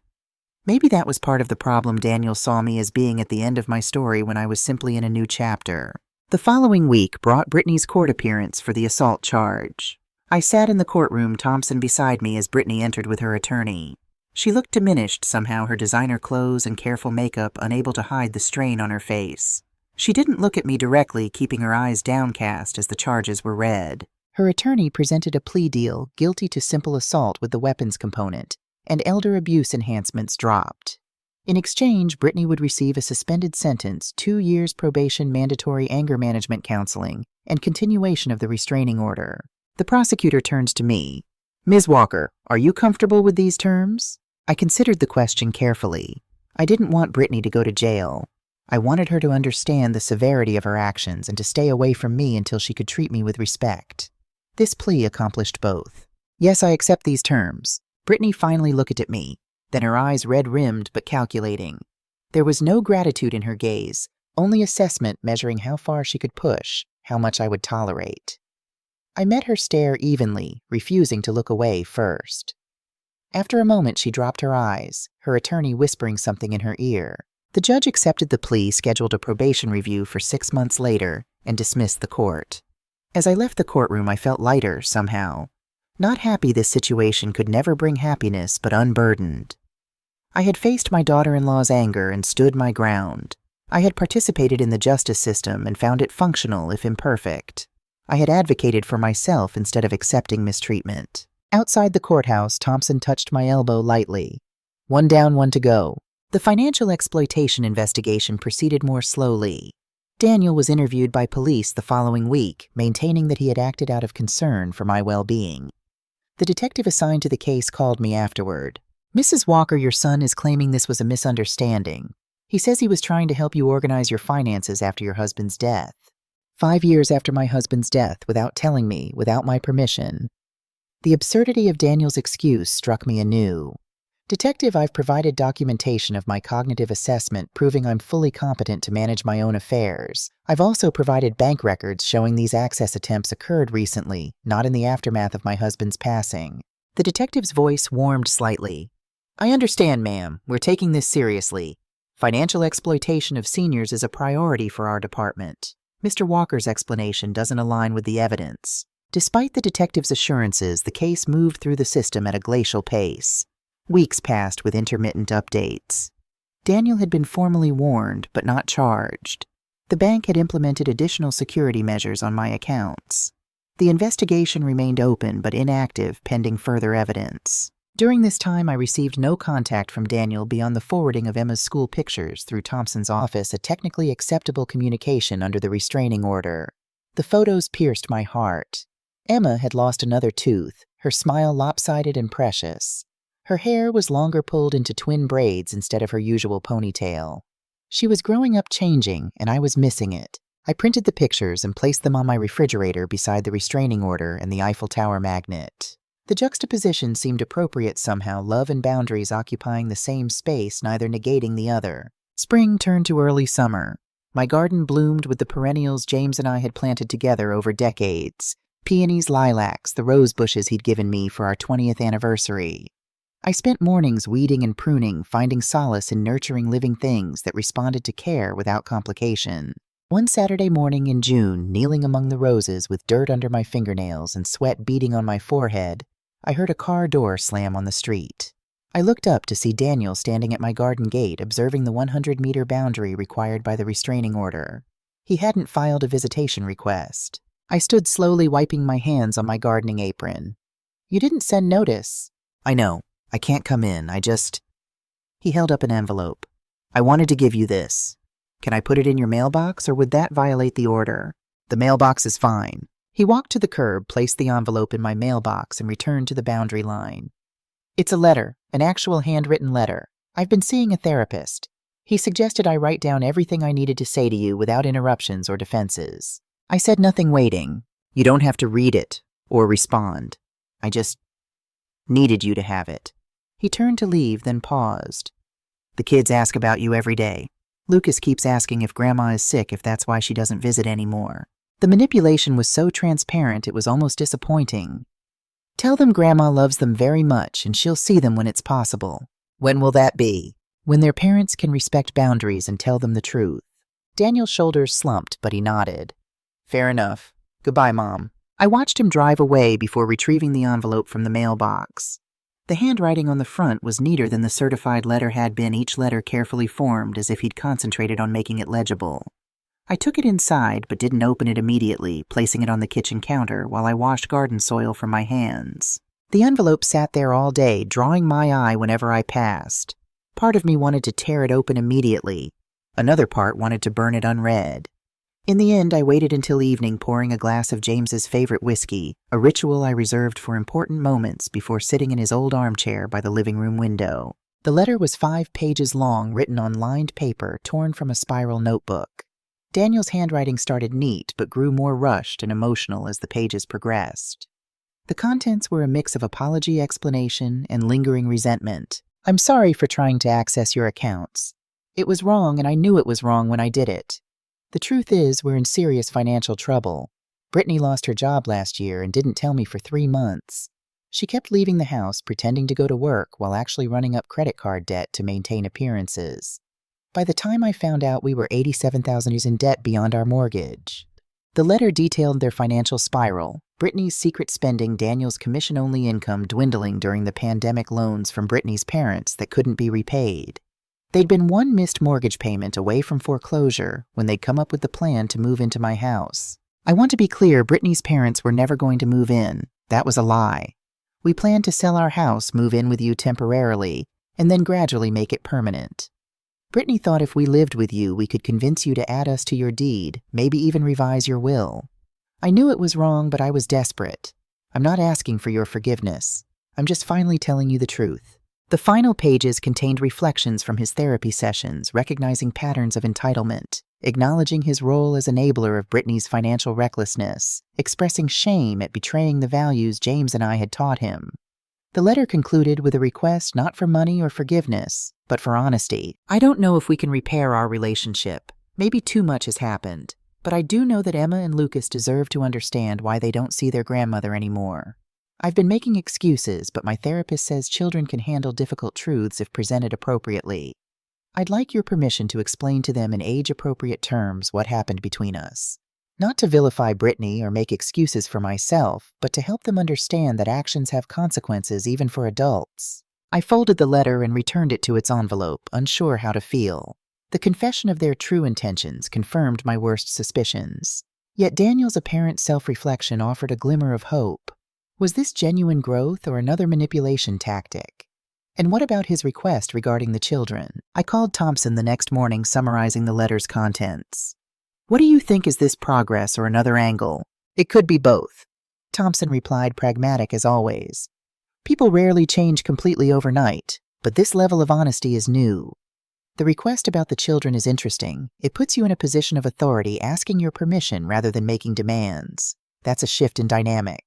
Maybe that was part of the problem. Daniel saw me as being at the end of my story when I was simply in a new chapter. The following week brought Brittany's court appearance for the assault charge. I sat in the courtroom, Thompson beside me as Brittany entered with her attorney. She looked diminished somehow, her designer clothes and careful makeup unable to hide the strain on her face. She didn't look at me directly, keeping her eyes downcast as the charges were read. Her attorney presented a plea deal, guilty to simple assault with the weapons component, and elder abuse enhancements dropped. In exchange, Brittany would receive a suspended sentence, 2 years probation, mandatory anger management counseling, and continuation of the restraining order. The prosecutor turns to me. "Ms. Walker, are you comfortable with these terms?" I considered the question carefully. I didn't want Brittany to go to jail. I wanted her to understand the severity of her actions and to stay away from me until she could treat me with respect. This plea accomplished both. "Yes, I accept these terms." Brittany finally looked at me, then her eyes red-rimmed but calculating. There was no gratitude in her gaze, only assessment measuring how far she could push, how much I would tolerate. I met her stare evenly, refusing to look away first. After a moment, she dropped her eyes, her attorney whispering something in her ear. The judge accepted the plea, scheduled a probation review for 6 months later, and dismissed the court. As I left the courtroom, I felt lighter somehow. Not happy this situation could never bring happiness, but unburdened. I had faced my daughter-in-law's anger and stood my ground. I had participated in the justice system and found it functional, if imperfect. I had advocated for myself instead of accepting mistreatment. Outside the courthouse, Thompson touched my elbow lightly. "One down, one to go." The financial exploitation investigation proceeded more slowly. Daniel was interviewed by police the following week, maintaining that he had acted out of concern for my well-being. The detective assigned to the case called me afterward. "Mrs. Walker, your son is claiming this was a misunderstanding. He says he was trying to help you organize your finances after your husband's death. 5 years after my husband's death, without telling me, without my permission." The absurdity of Daniel's excuse struck me anew. "Detective, I've provided documentation of my cognitive assessment proving I'm fully competent to manage my own affairs. I've also provided bank records showing these access attempts occurred recently, not in the aftermath of my husband's passing." The detective's voice warmed slightly. "I understand, ma'am. We're taking this seriously. Financial exploitation of seniors is a priority for our department. Mr. Walker's explanation doesn't align with the evidence." Despite the detective's assurances, the case moved through the system at a glacial pace. Weeks passed with intermittent updates. Daniel had been formally warned, but not charged. The bank had implemented additional security measures on my accounts. The investigation remained open but inactive, pending further evidence. During this time, I received no contact from Daniel beyond the forwarding of Emma's school pictures through Thompson's office, a technically acceptable communication under the restraining order. The photos pierced my heart. Emma had lost another tooth, her smile lopsided and precious. Her hair was longer, pulled into twin braids instead of her usual ponytail. She was growing up, changing, and I was missing it. I printed the pictures and placed them on my refrigerator beside the restraining order and the Eiffel Tower magnet. The juxtaposition seemed appropriate somehow, love and boundaries occupying the same space, neither negating the other. Spring turned to early summer. My garden bloomed with the perennials James and I had planted together over decades. Peonies, lilacs, the rose bushes he'd given me for our 20th anniversary. I spent mornings weeding and pruning, finding solace in nurturing living things that responded to care without complication. One Saturday morning in June, kneeling among the roses with dirt under my fingernails and sweat beading on my forehead, I heard a car door slam on the street. I looked up to see Daniel standing at my garden gate, observing the 100-meter boundary required by the restraining order. He hadn't filed a visitation request. I stood slowly wiping my hands on my gardening apron. "You didn't send notice." "I know. I can't come in. He held up an envelope. "I wanted to give you this. Can I put it in your mailbox, or would that violate the order?" "The mailbox is fine." He walked to the curb, placed the envelope in my mailbox, and returned to the boundary line. "It's a letter, an actual handwritten letter. I've been seeing a therapist. He suggested I write down everything I needed to say to you without interruptions or defenses." I said nothing, waiting. "You don't have to read it or respond. I just needed you to have it." He turned to leave, then paused. "The kids ask about you every day. Lucas keeps asking if Grandma is sick, if that's why she doesn't visit anymore." The manipulation was so transparent it was almost disappointing. "Tell them Grandma loves them very much and she'll see them when it's possible." "When will that be?" "When their parents can respect boundaries and tell them the truth." Daniel's shoulders slumped, but he nodded. "Fair enough. Goodbye, Mom." I watched him drive away before retrieving the envelope from the mailbox. The handwriting on the front was neater than the certified letter had been, each letter carefully formed as if he'd concentrated on making it legible. I took it inside, but didn't open it immediately, placing it on the kitchen counter while I washed garden soil from my hands. The envelope sat there all day, drawing my eye whenever I passed. Part of me wanted to tear it open immediately. Another part wanted to burn it unread. In the end, I waited until evening, pouring a glass of James's favorite whiskey, a ritual I reserved for important moments before sitting in his old armchair by the living room window. The letter was 5 pages long, written on lined paper torn from a spiral notebook. Daniel's handwriting started neat, but grew more rushed and emotional as the pages progressed. The contents were a mix of apology, explanation, and lingering resentment. "I'm sorry for trying to access your accounts. It was wrong, and I knew it was wrong when I did it. The truth is, we're in serious financial trouble. Brittany lost her job last year and didn't tell me for 3 months. She kept leaving the house, pretending to go to work while actually running up credit card debt to maintain appearances. By the time I found out, we were $87,000 in debt beyond our mortgage." The letter detailed their financial spiral, Brittany's secret spending, Daniel's commission-only income dwindling during the pandemic, loans from Brittany's parents that couldn't be repaid. They'd been one missed mortgage payment away from foreclosure when they'd come up with the plan to move into my house. I want to be clear, Brittany's parents were never going to move in. That was a lie. We planned to sell our house, move in with you temporarily, and then gradually make it permanent. Brittany thought if we lived with you, we could convince you to add us to your deed, maybe even revise your will. I knew it was wrong, but I was desperate. I'm not asking for your forgiveness. I'm just finally telling you the truth. The final pages contained reflections from his therapy sessions, recognizing patterns of entitlement, acknowledging his role as enabler of Brittany's financial recklessness, expressing shame at betraying the values James and I had taught him. The letter concluded with a request not for money or forgiveness, but for honesty. "I don't know if we can repair our relationship. Maybe too much has happened. But I do know that Emma and Lucas deserve to understand why they don't see their grandmother anymore. I've been making excuses, but my therapist says children can handle difficult truths if presented appropriately. I'd like your permission to explain to them in age-appropriate terms what happened between us. Not to vilify Brittany or make excuses for myself, but to help them understand that actions have consequences even for adults." I folded the letter and returned it to its envelope, unsure how to feel. The confession of their true intentions confirmed my worst suspicions. Yet Daniel's apparent self-reflection offered a glimmer of hope. Was this genuine growth or another manipulation tactic? And what about his request regarding the children? I called Thompson the next morning, summarizing the letter's contents. "What do you think, is this progress or another angle?" "It could be both." Thompson replied, pragmatic as always. "People rarely change completely overnight, but this level of honesty is new. The request about the children is interesting. It puts you in a position of authority, asking your permission rather than making demands. That's a shift in dynamic.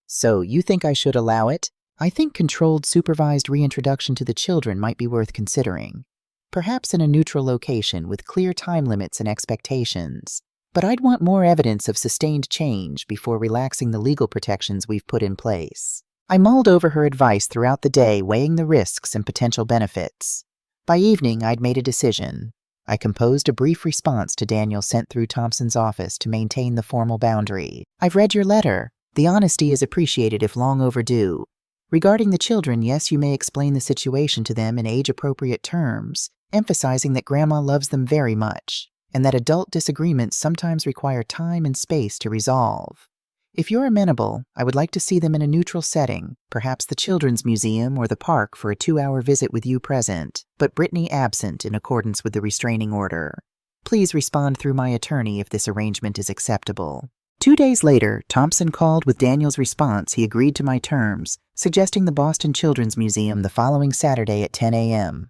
So, you think I should allow it? I think controlled, supervised reintroduction to the children might be worth considering. Perhaps in a neutral location with clear time limits and expectations. But I'd want more evidence of sustained change before relaxing the legal protections we've put in place. I mulled over her advice throughout the day, weighing the risks and potential benefits. By evening, I'd made a decision. I composed a brief response to Daniel sent through Thompson's office to maintain the formal boundary. I've read your letter. The honesty is appreciated if long overdue. Regarding the children, yes, you may explain the situation to them in age-appropriate terms, emphasizing that Grandma loves them very much, and that adult disagreements sometimes require time and space to resolve. If you're amenable, I would like to see them in a neutral setting, perhaps the Children's Museum or the park for a 2-hour visit with you present, but Brittany absent in accordance with the restraining order. Please respond through my attorney if this arrangement is acceptable. 2 days later, Thompson called with Daniel's response. He agreed to my terms, suggesting the Boston Children's Museum the following Saturday at 10 a.m.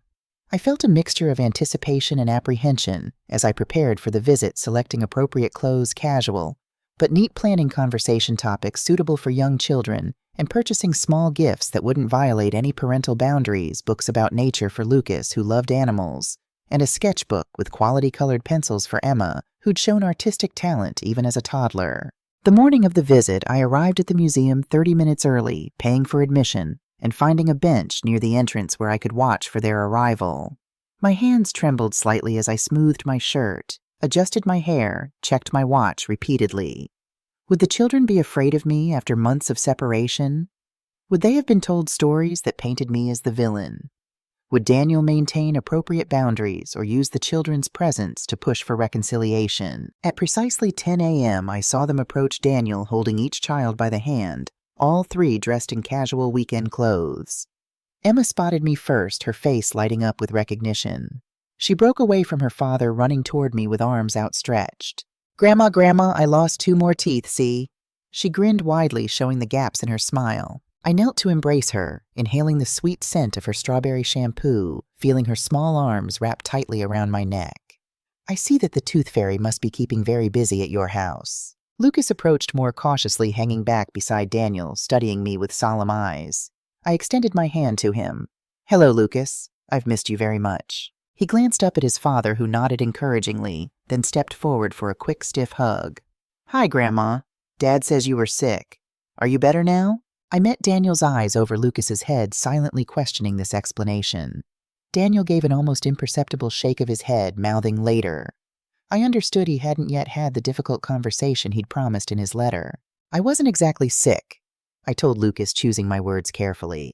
I felt a mixture of anticipation and apprehension as I prepared for the visit, selecting appropriate clothes, casual, but neat planning conversation topics suitable for young children, and purchasing small gifts that wouldn't violate any parental boundaries, books about nature for Lucas, who loved animals, and a sketchbook with quality-colored pencils for Emma, who'd shown artistic talent even as a toddler. The morning of the visit, I arrived at the museum 30 minutes early, paying for admission, and finding a bench near the entrance where I could watch for their arrival. My hands trembled slightly as I smoothed my shirt, adjusted my hair, checked my watch repeatedly. Would the children be afraid of me after months of separation? Would they have been told stories that painted me as the villain? Would Daniel maintain appropriate boundaries or use the children's presence to push for reconciliation? At precisely 10 a.m., I saw them approach Daniel holding each child by the hand, all 3 dressed in casual weekend clothes. Emma spotted me first, her face lighting up with recognition. She broke away from her father, running toward me with arms outstretched. Grandma, I lost 2 more teeth, see? She grinned widely, showing the gaps in her smile. I knelt to embrace her, inhaling the sweet scent of her strawberry shampoo, feeling her small arms wrapped tightly around my neck. I see that the tooth fairy must be keeping very busy at your house. Lucas approached more cautiously, hanging back beside Daniel, studying me with solemn eyes. I extended my hand to him. Hello, Lucas. I've missed you very much. He glanced up at his father, who nodded encouragingly, then stepped forward for a quick, stiff hug. Hi, Grandma. Dad says you were sick. Are you better now? I met Daniel's eyes over Lucas's head, silently questioning this explanation. Daniel gave an almost imperceptible shake of his head, mouthing later. I understood he hadn't yet had the difficult conversation he'd promised in his letter. I wasn't exactly sick, I told Lucas, choosing my words carefully.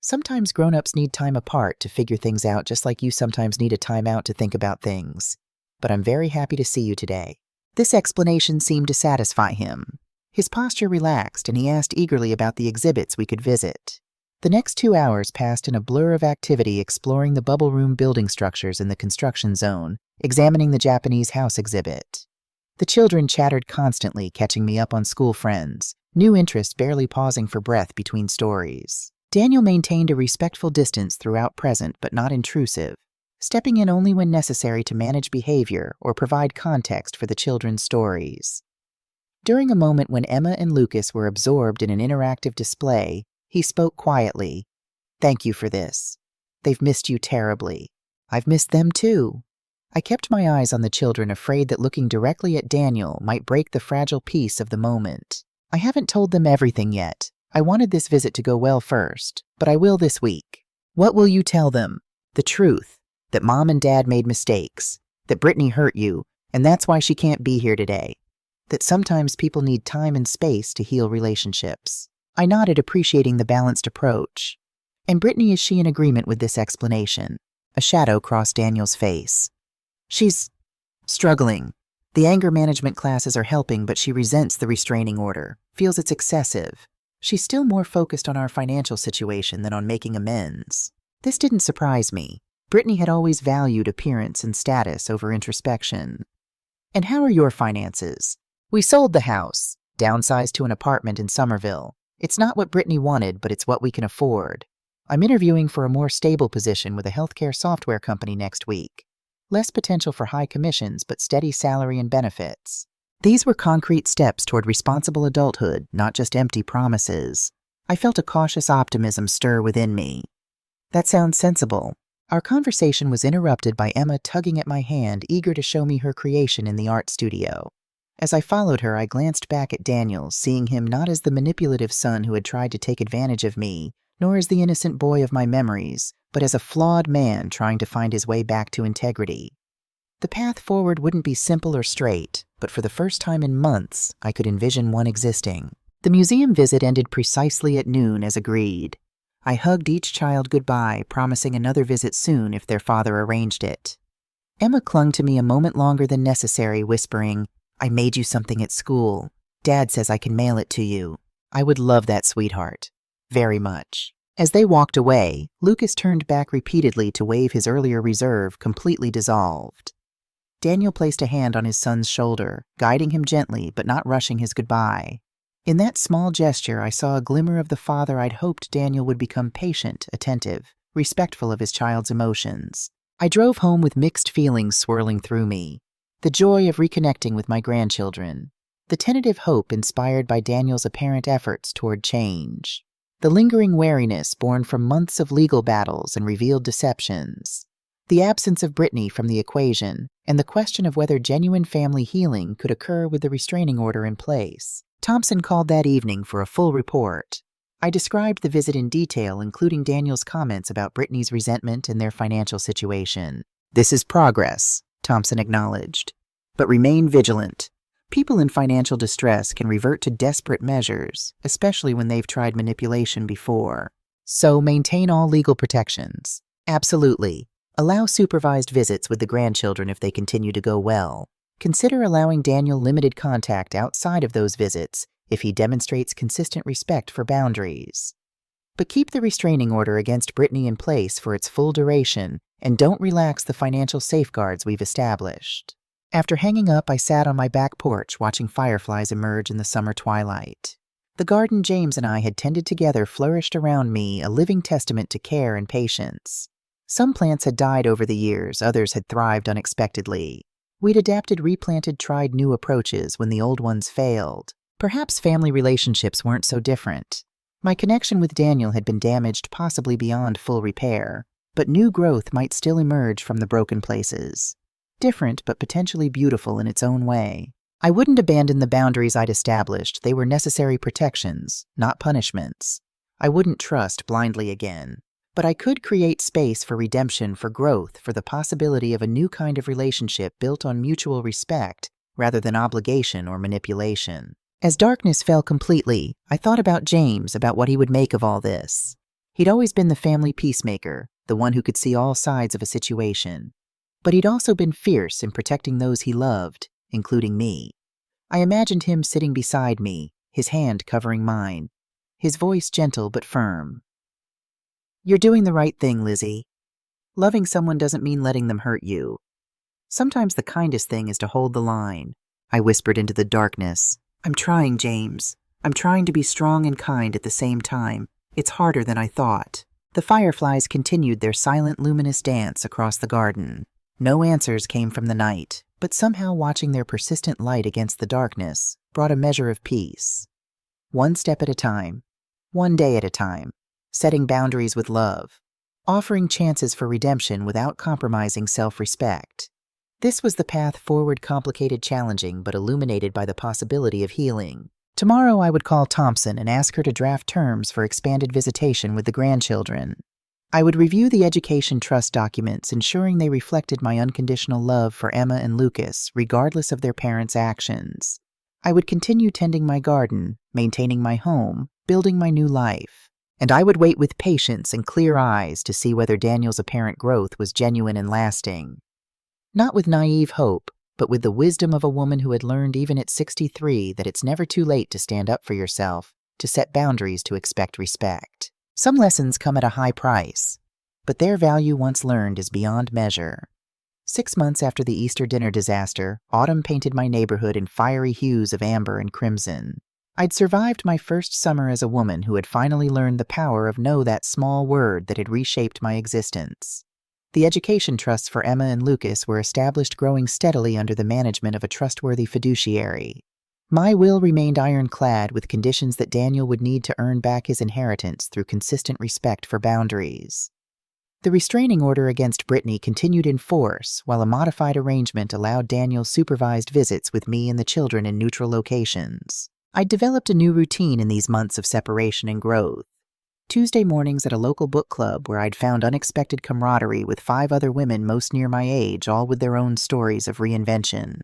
Sometimes grown-ups need time apart to figure things out, just like you sometimes need a time out to think about things. But I'm very happy to see you today. This explanation seemed to satisfy him. His posture relaxed, and he asked eagerly about the exhibits we could visit. The next 2 hours passed in a blur of activity, exploring the bubble room building structures in the construction zone, examining the Japanese house exhibit. The children chattered constantly, catching me up on school friends, new interest barely pausing for breath between stories. Daniel maintained a respectful distance throughout, present but not intrusive, stepping in only when necessary to manage behavior or provide context for the children's stories. During a moment when Emma and Lucas were absorbed in an interactive display, he spoke quietly. Thank you for this. They've missed you terribly. I've missed them too. I kept my eyes on the children, afraid that looking directly at Daniel might break the fragile peace of the moment. I haven't told them everything yet. I wanted this visit to go well first, but I will this week. What will you tell them? The truth. That Mom and Dad made mistakes. That Brittany hurt you, and that's why she can't be here today. That sometimes people need time and space to heal relationships. I nodded, appreciating the balanced approach. And Brittany, is she in agreement with this explanation? A shadow crossed Daniel's face. She's struggling. The anger management classes are helping, but she resents the restraining order, feels it's excessive. She's still more focused on our financial situation than on making amends. This didn't surprise me. Brittany had always valued appearance and status over introspection. And how are your finances? We sold the house, downsized to an apartment in Somerville. It's not what Brittany wanted, but it's what we can afford. I'm interviewing for a more stable position with a healthcare software company next week. Less potential for high commissions, but steady salary and benefits. These were concrete steps toward responsible adulthood, not just empty promises. I felt a cautious optimism stir within me. That sounds sensible. Our conversation was interrupted by Emma tugging at my hand, eager to show me her creation in the art studio. As I followed her, I glanced back at Daniel, seeing him not as the manipulative son who had tried to take advantage of me, nor as the innocent boy of my memories, but as a flawed man trying to find his way back to integrity. The path forward wouldn't be simple or straight, but for the first time in months, I could envision one existing. The museum visit ended precisely at noon as agreed. I hugged each child goodbye, promising another visit soon if their father arranged it. Emma clung to me a moment longer than necessary, whispering, "I made you something at school. Dad says I can mail it to you. I would love that, sweetheart. Very much." As they walked away, Lucas turned back repeatedly to wave his earlier reserve, completely dissolved. Daniel placed a hand on his son's shoulder, guiding him gently but not rushing his goodbye. In that small gesture, I saw a glimmer of the father I'd hoped Daniel would become: patient, attentive, respectful of his child's emotions. I drove home with mixed feelings swirling through me. The joy of reconnecting with my grandchildren. The tentative hope inspired by Daniel's apparent efforts toward change. The lingering wariness born from months of legal battles and revealed deceptions. The absence of Brittany from the equation, and the question of whether genuine family healing could occur with the restraining order in place. Thompson called that evening for a full report. I described the visit in detail, including Daniel's comments about Brittany's resentment and their financial situation. "This is progress," Thompson acknowledged. "But remain vigilant. People in financial distress can revert to desperate measures, especially when they've tried manipulation before. So maintain all legal protections." "Absolutely. Allow supervised visits with the grandchildren if they continue to go well. Consider allowing Daniel limited contact outside of those visits if he demonstrates consistent respect for boundaries. But keep the restraining order against Brittany in place for its full duration and don't relax the financial safeguards we've established." After hanging up, I sat on my back porch watching fireflies emerge in the summer twilight. The garden James and I had tended together flourished around me, a living testament to care and patience. Some plants had died over the years, others had thrived unexpectedly. We'd adapted, replanted, tried new approaches when the old ones failed. Perhaps family relationships weren't so different. My connection with Daniel had been damaged, possibly beyond full repair, but new growth might still emerge from the broken places. Different, but potentially beautiful in its own way. I wouldn't abandon the boundaries I'd established. They were necessary protections, not punishments. I wouldn't trust blindly again. But I could create space for redemption, for growth, for the possibility of a new kind of relationship built on mutual respect rather than obligation or manipulation. As darkness fell completely, I thought about James, about what he would make of all this. He'd always been the family peacemaker, the one who could see all sides of a situation. But he'd also been fierce in protecting those he loved, including me. I imagined him sitting beside me, his hand covering mine, his voice gentle but firm. "You're doing the right thing, Lizzie. Loving someone doesn't mean letting them hurt you. Sometimes the kindest thing is to hold the line," I whispered into the darkness. "I'm trying, James. I'm trying to be strong and kind at the same time. It's harder than I thought." The fireflies continued their silent, luminous dance across the garden. No answers came from the night, but somehow watching their persistent light against the darkness brought a measure of peace. One step at a time, one day at a time. Setting boundaries with love, offering chances for redemption without compromising self-respect. This was the path forward, complicated, challenging, but illuminated by the possibility of healing. Tomorrow I would call Thompson and ask her to draft terms for expanded visitation with the grandchildren. I would review the education trust documents, ensuring they reflected my unconditional love for Emma and Lucas, regardless of their parents' actions. I would continue tending my garden, maintaining my home, building my new life. And I would wait with patience and clear eyes to see whether Daniel's apparent growth was genuine and lasting. Not with naive hope, but with the wisdom of a woman who had learned even at 63 that it's never too late to stand up for yourself, to set boundaries, to expect respect. Some lessons come at a high price, but their value once learned is beyond measure. 6 months after the Easter dinner disaster, autumn painted my neighborhood in fiery hues of amber and crimson. I'd survived my first summer as a woman who had finally learned the power of no, that small word that had reshaped my existence. The education trusts for Emma and Lucas were established, growing steadily under the management of a trustworthy fiduciary. My will remained ironclad, with conditions that Daniel would need to earn back his inheritance through consistent respect for boundaries. The restraining order against Brittany continued in force, while a modified arrangement allowed Daniel supervised visits with me and the children in neutral locations. I'd developed a new routine in these months of separation and growth. Tuesday mornings at a local book club where I'd found unexpected camaraderie with 5 other women most near my age, all with their own stories of reinvention.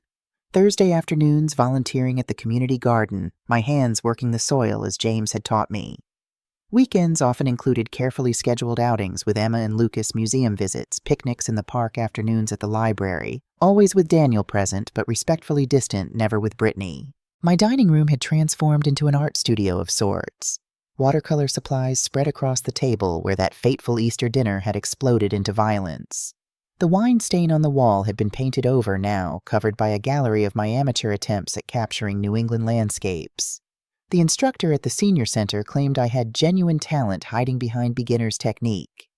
Thursday afternoons volunteering at the community garden, my hands working the soil as James had taught me. Weekends often included carefully scheduled outings with Emma and Lucas, museum visits, picnics in the park, afternoons at the library, always with Daniel present but respectfully distant, never with Brittany. My dining room had transformed into an art studio of sorts. Watercolor supplies spread across the table where that fateful Easter dinner had exploded into violence. The wine stain on the wall had been painted over now, covered by a gallery of my amateur attempts at capturing New England landscapes. The instructor at the senior center claimed I had genuine talent hiding behind beginner's technique.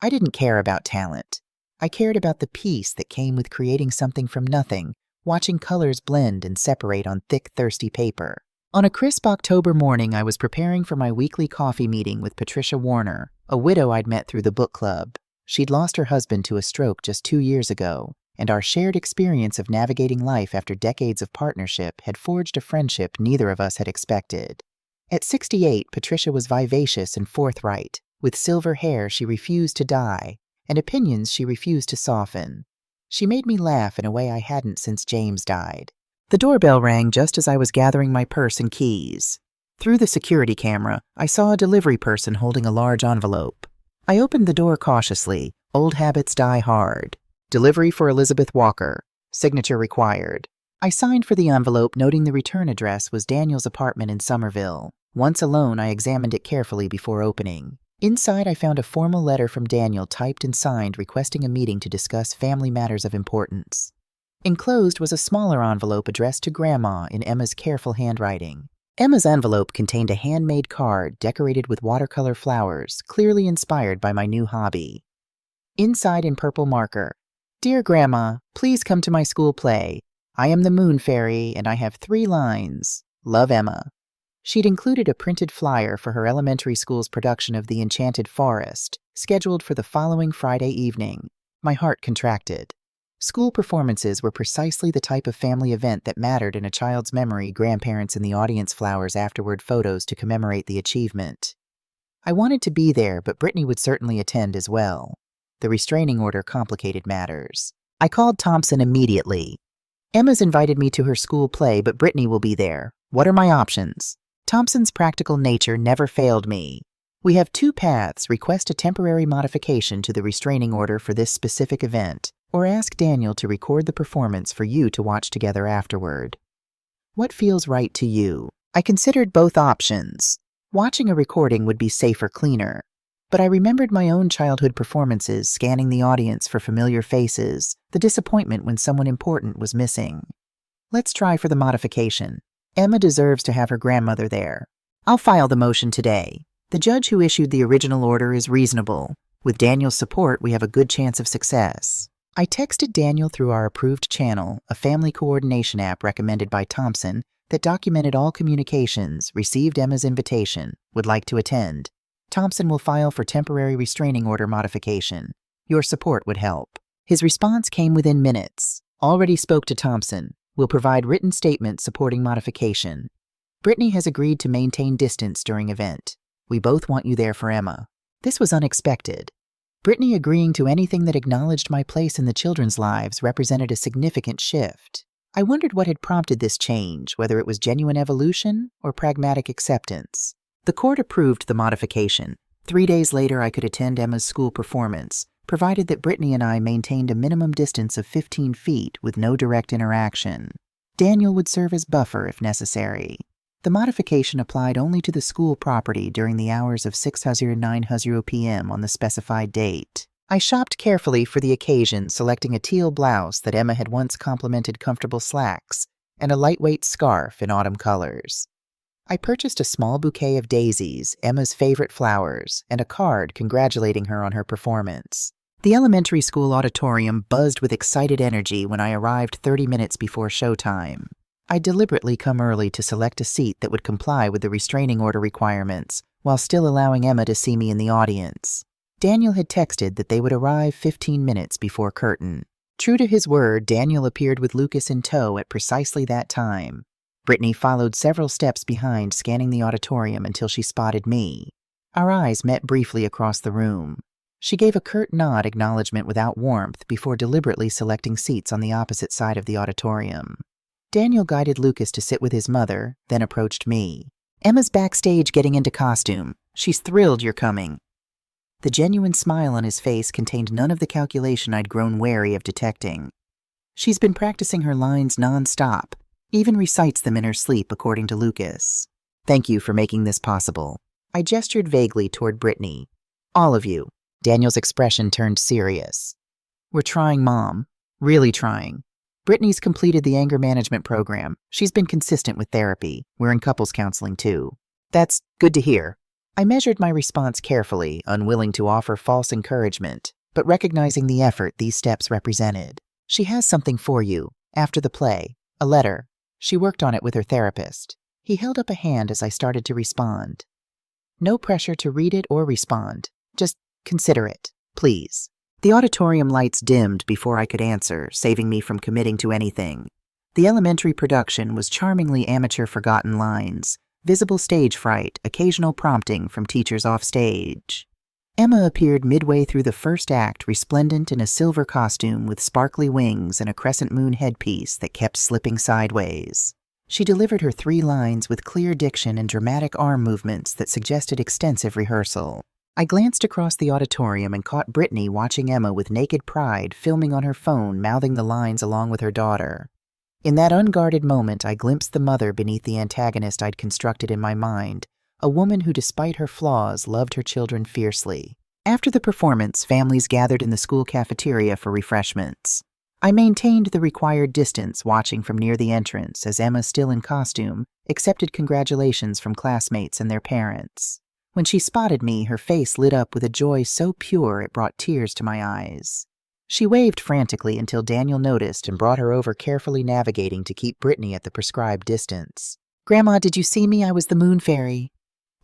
I didn't care about talent. I cared about the peace that came with creating something from nothing, watching colors blend and separate on thick, thirsty paper. On a crisp October morning, I was preparing for my weekly coffee meeting with Patricia Warner, a widow I'd met through the book club. She'd lost her husband to a stroke just 2 years ago, and our shared experience of navigating life after decades of partnership had forged a friendship neither of us had expected. At 68, Patricia was vivacious and forthright. With silver hair she refused to dye, and opinions she refused to soften. She made me laugh in a way I hadn't since James died. The doorbell rang just as I was gathering my purse and keys. Through the security camera, I saw a delivery person holding a large envelope. I opened the door cautiously. Old habits die hard. Delivery for Elizabeth Walker. Signature required. I signed for the envelope, noting the return address was Daniel's apartment in Somerville. Once alone, I examined it carefully before opening. Inside, I found a formal letter from Daniel typed and signed, requesting a meeting to discuss family matters of importance. Enclosed was a smaller envelope addressed to Grandma in Emma's careful handwriting. Emma's envelope contained a handmade card decorated with watercolor flowers, clearly inspired by my new hobby. Inside in purple marker, "Dear Grandma, please come to my school play. I am the Moon Fairy, and I have 3 lines. Love, Emma." She'd included a printed flyer for her elementary school's production of The Enchanted Forest, scheduled for the following Friday evening. My heart contracted. School performances were precisely the type of family event that mattered in a child's memory. Grandparents in the audience, flowers afterward, photos to commemorate the achievement. I wanted to be there, but Brittany would certainly attend as well. The restraining order complicated matters. I called Thompson immediately. "Emma's invited me to her school play, but Brittany will be there. What are my options?" Thompson's practical nature never failed me. "We have 2 paths: request a temporary modification to the restraining order for this specific event, or ask Daniel to record the performance for you to watch together afterward. What feels right to you?" I considered both options. Watching a recording would be safer, cleaner. But I remembered my own childhood performances, scanning the audience for familiar faces, the disappointment when someone important was missing. Let's try for the modification. Emma deserves to have her grandmother there. I'll file the motion today. The judge who issued the original order is reasonable. With Daniel's support, we have a good chance of success. I texted Daniel through our approved channel, a family coordination app recommended by Thompson that documented all communications, received Emma's invitation, would like to attend. Thompson will file for temporary restraining order modification. Your support would help. His response came within minutes. Already spoke to Thompson. Will provide written statement supporting modification. Brittany has agreed to maintain distance during event. We both want you there for Emma. This was unexpected. Brittany agreeing to anything that acknowledged my place in the children's lives represented a significant shift. I wondered what had prompted this change, whether it was genuine evolution or pragmatic acceptance. The court approved the modification. 3 days later, I could attend Emma's school performance, provided that Brittany and I maintained a minimum distance of 15 feet with no direct interaction. Daniel would serve as buffer if necessary. The modification applied only to the school property during the hours of 6:09 p.m. on the specified date. I shopped carefully for the occasion, selecting a teal blouse that Emma had once complimented comfortable slacks and a lightweight scarf in autumn colors. I purchased a small bouquet of daisies, Emma's favorite flowers, and a card congratulating her on her performance. The elementary school auditorium buzzed with excited energy when I arrived 30 minutes before showtime. I'd deliberately come early to select a seat that would comply with the restraining order requirements, while still allowing Emma to see me in the audience. Daniel had texted that they would arrive 15 minutes before curtain. True to his word, Daniel appeared with Lucas in tow at precisely that time. Brittany followed several steps behind, scanning the auditorium until she spotted me. Our eyes met briefly across the room. She gave a curt nod acknowledgement without warmth before deliberately selecting seats on the opposite side of the auditorium. Daniel guided Lucas to sit with his mother, then approached me. "Emma's backstage getting into costume. She's thrilled you're coming." The genuine smile on his face contained none of the calculation I'd grown wary of detecting. "She's been practicing her lines non-stop, even recites them in her sleep, according to Lucas. Thank you for making this possible." I gestured vaguely toward Brittany. "All of you." Daniel's expression turned serious. "We're trying, Mom. Really trying. Brittany's completed the anger management program. She's been consistent with therapy. We're in couples counseling, too." "That's good to hear." I measured my response carefully, unwilling to offer false encouragement, but recognizing the effort these steps represented. "She has something for you, after the play. A letter. She worked on it with her therapist." He held up a hand as I started to respond. "No pressure to read it or respond. Just consider it, please." The auditorium lights dimmed before I could answer, saving me from committing to anything. The elementary production was charmingly amateur forgotten lines, visible stage fright, occasional prompting from teachers off stage. Emma appeared midway through the first act, resplendent in a silver costume with sparkly wings and a crescent moon headpiece that kept slipping sideways. She delivered her 3 lines with clear diction and dramatic arm movements that suggested extensive rehearsal. I glanced across the auditorium and caught Brittany watching Emma with naked pride, filming on her phone, mouthing the lines along with her daughter. In that unguarded moment, I glimpsed the mother beneath the antagonist I'd constructed in my mind, a woman who, despite her flaws, loved her children fiercely. After the performance, families gathered in the school cafeteria for refreshments. I maintained the required distance, watching from near the entrance as Emma, still in costume, accepted congratulations from classmates and their parents. When she spotted me, her face lit up with a joy so pure it brought tears to my eyes. She waved frantically until Daniel noticed and brought her over, carefully navigating to keep Brittany at the prescribed distance. "Grandma, did you see me? I was the moon fairy."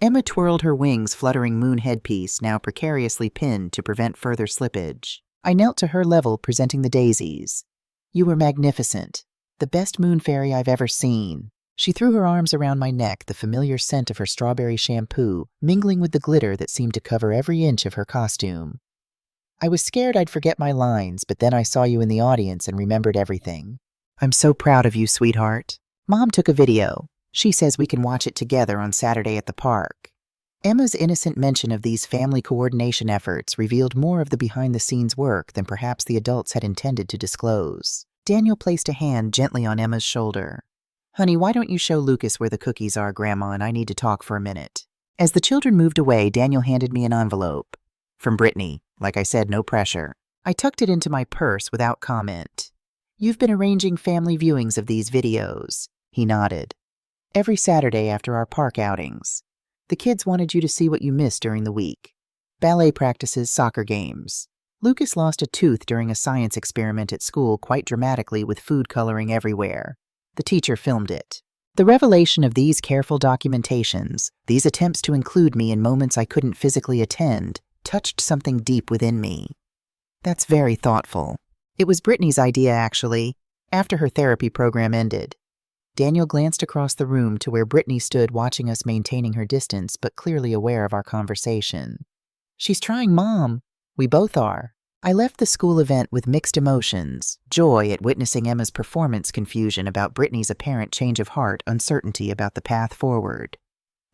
Emma twirled her wings, fluttering moon headpiece, now precariously pinned to prevent further slippage. I knelt to her level, presenting the daisies. "You were magnificent. The best moon fairy I've ever seen." She threw her arms around my neck, the familiar scent of her strawberry shampoo mingling with the glitter that seemed to cover every inch of her costume. "I was scared I'd forget my lines, but then I saw you in the audience and remembered everything. I'm so proud of you, sweetheart. Mom took a video. She says we can watch it together on Saturday at the park." Emma's innocent mention of these family coordination efforts revealed more of the behind-the-scenes work than perhaps the adults had intended to disclose. Daniel placed a hand gently on Emma's shoulder. "Honey, why don't you show Lucas where the cookies are, Grandma, and I need to talk for a minute." As the children moved away, Daniel handed me an envelope. "From Brittany. Like I said, no pressure." I tucked it into my purse without comment. "You've been arranging family viewings of these videos." He nodded. "Every Saturday after our park outings. The kids wanted you to see what you missed during the week. Ballet practices, soccer games. Lucas lost a tooth during a science experiment at school quite dramatically with food coloring everywhere. The teacher filmed it. The revelation of these careful documentations, these attempts to include me in moments I couldn't physically attend, touched something deep within me. That's very thoughtful. It was Brittany's idea, actually, after her therapy program ended." Daniel glanced across the room to where Brittany stood, watching us, maintaining her distance but clearly aware of our conversation. "She's trying, Mom." "We both are." I left the school event with mixed emotions, joy at witnessing Emma's performance, confusion about Brittany's apparent change of heart, uncertainty about the path forward.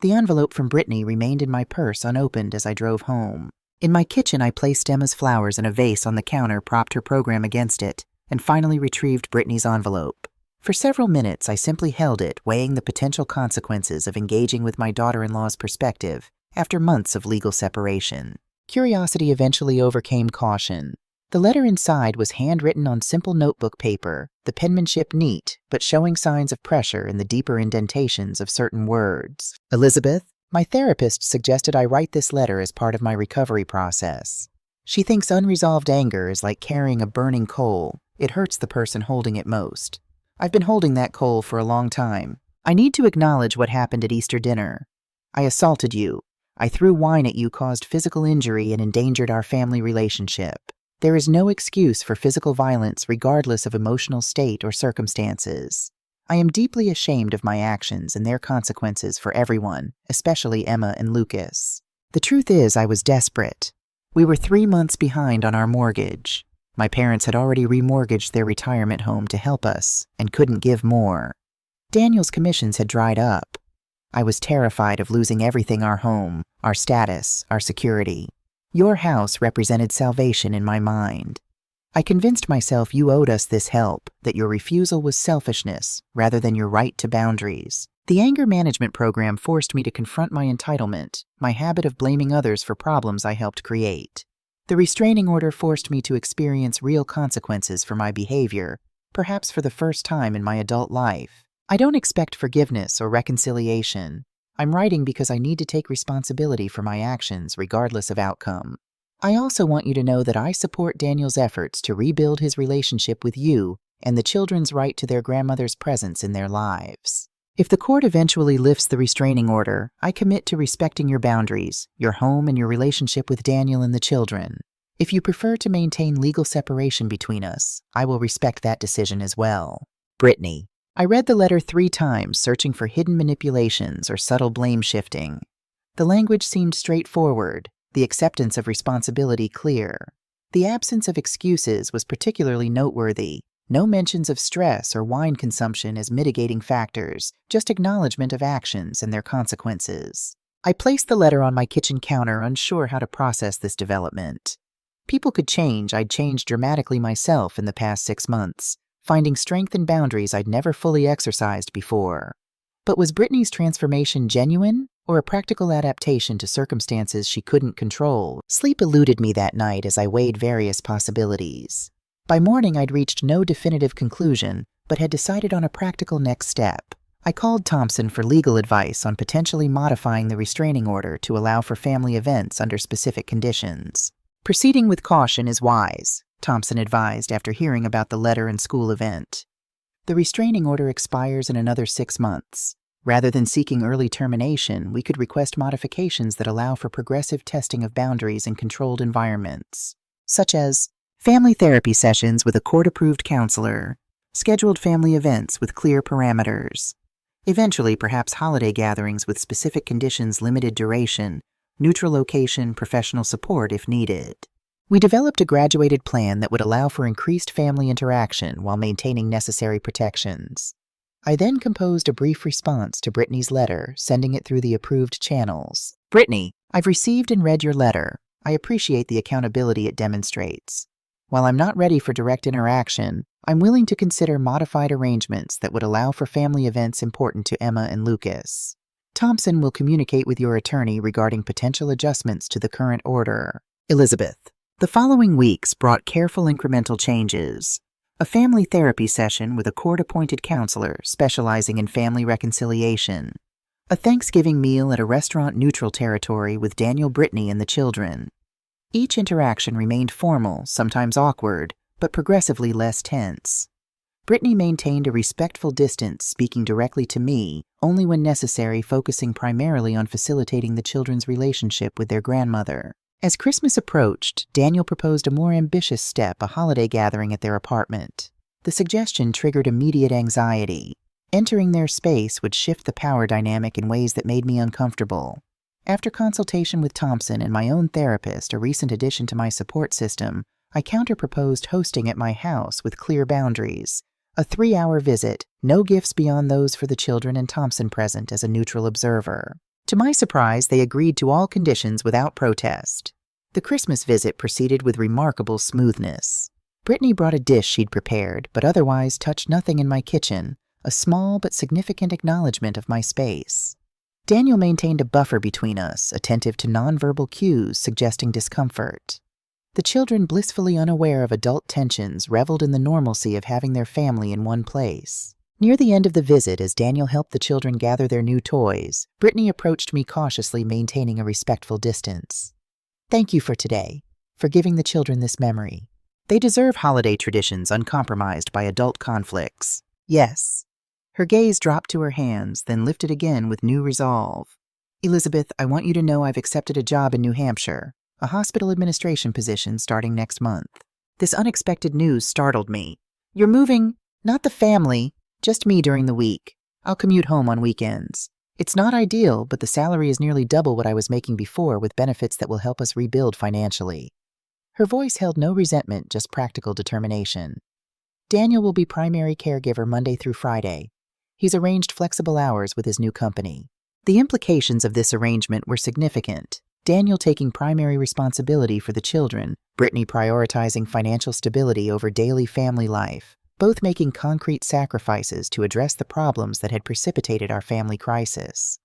The envelope from Brittany remained in my purse unopened as I drove home. In my kitchen, I placed Emma's flowers in a vase on the counter, propped her program against it, and finally retrieved Brittany's envelope. For several minutes, I simply held it, weighing the potential consequences of engaging with my daughter-in-law's perspective after months of legal separation. Curiosity eventually overcame caution. The letter inside was handwritten on simple notebook paper, the penmanship neat, but showing signs of pressure in the deeper indentations of certain words. "Elizabeth, my therapist suggested I write this letter as part of my recovery process. She thinks unresolved anger is like carrying a burning coal. It hurts the person holding it most. I've been holding that coal for a long time. I need to acknowledge what happened at Easter dinner. I assaulted you. I threw wine at you, caused physical injury, and endangered our family relationship. There is no excuse for physical violence regardless of emotional state or circumstances. I am deeply ashamed of my actions and their consequences for everyone, especially Emma and Lucas. The truth is, I was desperate. We were 3 months behind on our mortgage. My parents had already remortgaged their retirement home to help us and couldn't give more. Daniel's commissions had dried up. I was terrified of losing everything: our home, our status, our security. Your house represented salvation in my mind. I convinced myself you owed us this help, that your refusal was selfishness rather than your right to boundaries. The anger management program forced me to confront my entitlement, my habit of blaming others for problems I helped create. The restraining order forced me to experience real consequences for my behavior, perhaps for the first time in my adult life. I don't expect forgiveness or reconciliation. I'm writing because I need to take responsibility for my actions, regardless of outcome. I also want you to know that I support Daniel's efforts to rebuild his relationship with you and the children's right to their grandmother's presence in their lives. If the court eventually lifts the restraining order, I commit to respecting your boundaries, your home, and your relationship with Daniel and the children. If you prefer to maintain legal separation between us, I will respect that decision as well. Brittany. I read the letter 3 times, searching for hidden manipulations or subtle blame shifting. The language seemed straightforward, the acceptance of responsibility clear. The absence of excuses was particularly noteworthy. No mentions of stress or wine consumption as mitigating factors, just acknowledgement of actions and their consequences. I placed the letter on my kitchen counter, unsure how to process this development. People could change. I'd changed dramatically myself in the past 6 months, finding strength in boundaries I'd never fully exercised before. But was Brittany's transformation genuine, or a practical adaptation to circumstances she couldn't control? Sleep eluded me that night as I weighed various possibilities. By morning, I'd reached no definitive conclusion, but had decided on a practical next step. I called Thompson for legal advice on potentially modifying the restraining order to allow for family events under specific conditions. Proceeding with caution is wise, Thompson advised after hearing about the letter and school event. The restraining order expires in another 6 months. Rather than seeking early termination, we could request modifications that allow for progressive testing of boundaries in controlled environments, such as family therapy sessions with a court-approved counselor, scheduled family events with clear parameters, eventually perhaps holiday gatherings with specific conditions, limited duration, neutral location, professional support if needed. We developed a graduated plan that would allow for increased family interaction while maintaining necessary protections. I then composed a brief response to Brittany's letter, sending it through the approved channels. Brittany, I've received and read your letter. I appreciate the accountability it demonstrates. While I'm not ready for direct interaction, I'm willing to consider modified arrangements that would allow for family events important to Emma and Lucas. Thompson will communicate with your attorney regarding potential adjustments to the current order. Elizabeth. The following weeks brought careful incremental changes. A family therapy session with a court-appointed counselor specializing in family reconciliation. A Thanksgiving meal at a restaurant neutral territory with Daniel, Brittany, and the children. Each interaction remained formal, sometimes awkward, but progressively less tense. Brittany maintained a respectful distance, speaking directly to me, only when necessary, focusing primarily on facilitating the children's relationship with their grandmother. As Christmas approached, Daniel proposed a more ambitious step, a holiday gathering at their apartment. The suggestion triggered immediate anxiety. Entering their space would shift the power dynamic in ways that made me uncomfortable. After consultation with Thompson and my own therapist, a recent addition to my support system, I counter-proposed hosting at my house with clear boundaries. A 3-hour visit, no gifts beyond those for the children, and Thompson present as a neutral observer. To my surprise, they agreed to all conditions without protest. The Christmas visit proceeded with remarkable smoothness. Brittany brought a dish she'd prepared, but otherwise touched nothing in my kitchen, a small but significant acknowledgement of my space. Daniel maintained a buffer between us, attentive to nonverbal cues suggesting discomfort. The children, blissfully unaware of adult tensions, reveled in the normalcy of having their family in one place. Near the end of the visit, as Daniel helped the children gather their new toys, Brittany approached me cautiously, maintaining a respectful distance. Thank you for today. for giving the children this memory. They deserve holiday traditions uncompromised by adult conflicts. Yes. Her gaze dropped to her hands, then lifted again with new resolve. Elizabeth, I want you to know I've accepted a job in New Hampshire, a hospital administration position starting next month. This unexpected news startled me. You're moving, not the family, just me during the week. I'll commute home on weekends. It's not ideal, but the salary is nearly double what I was making before with benefits that will help us rebuild financially. Her voice held no resentment, just practical determination. Daniel will be primary caregiver Monday through Friday. He's arranged flexible hours with his new company. The implications of this arrangement were significant. Daniel taking primary responsibility for the children, Brittany prioritizing financial stability over daily family life, both making concrete sacrifices to address the problems that had precipitated our family crisis.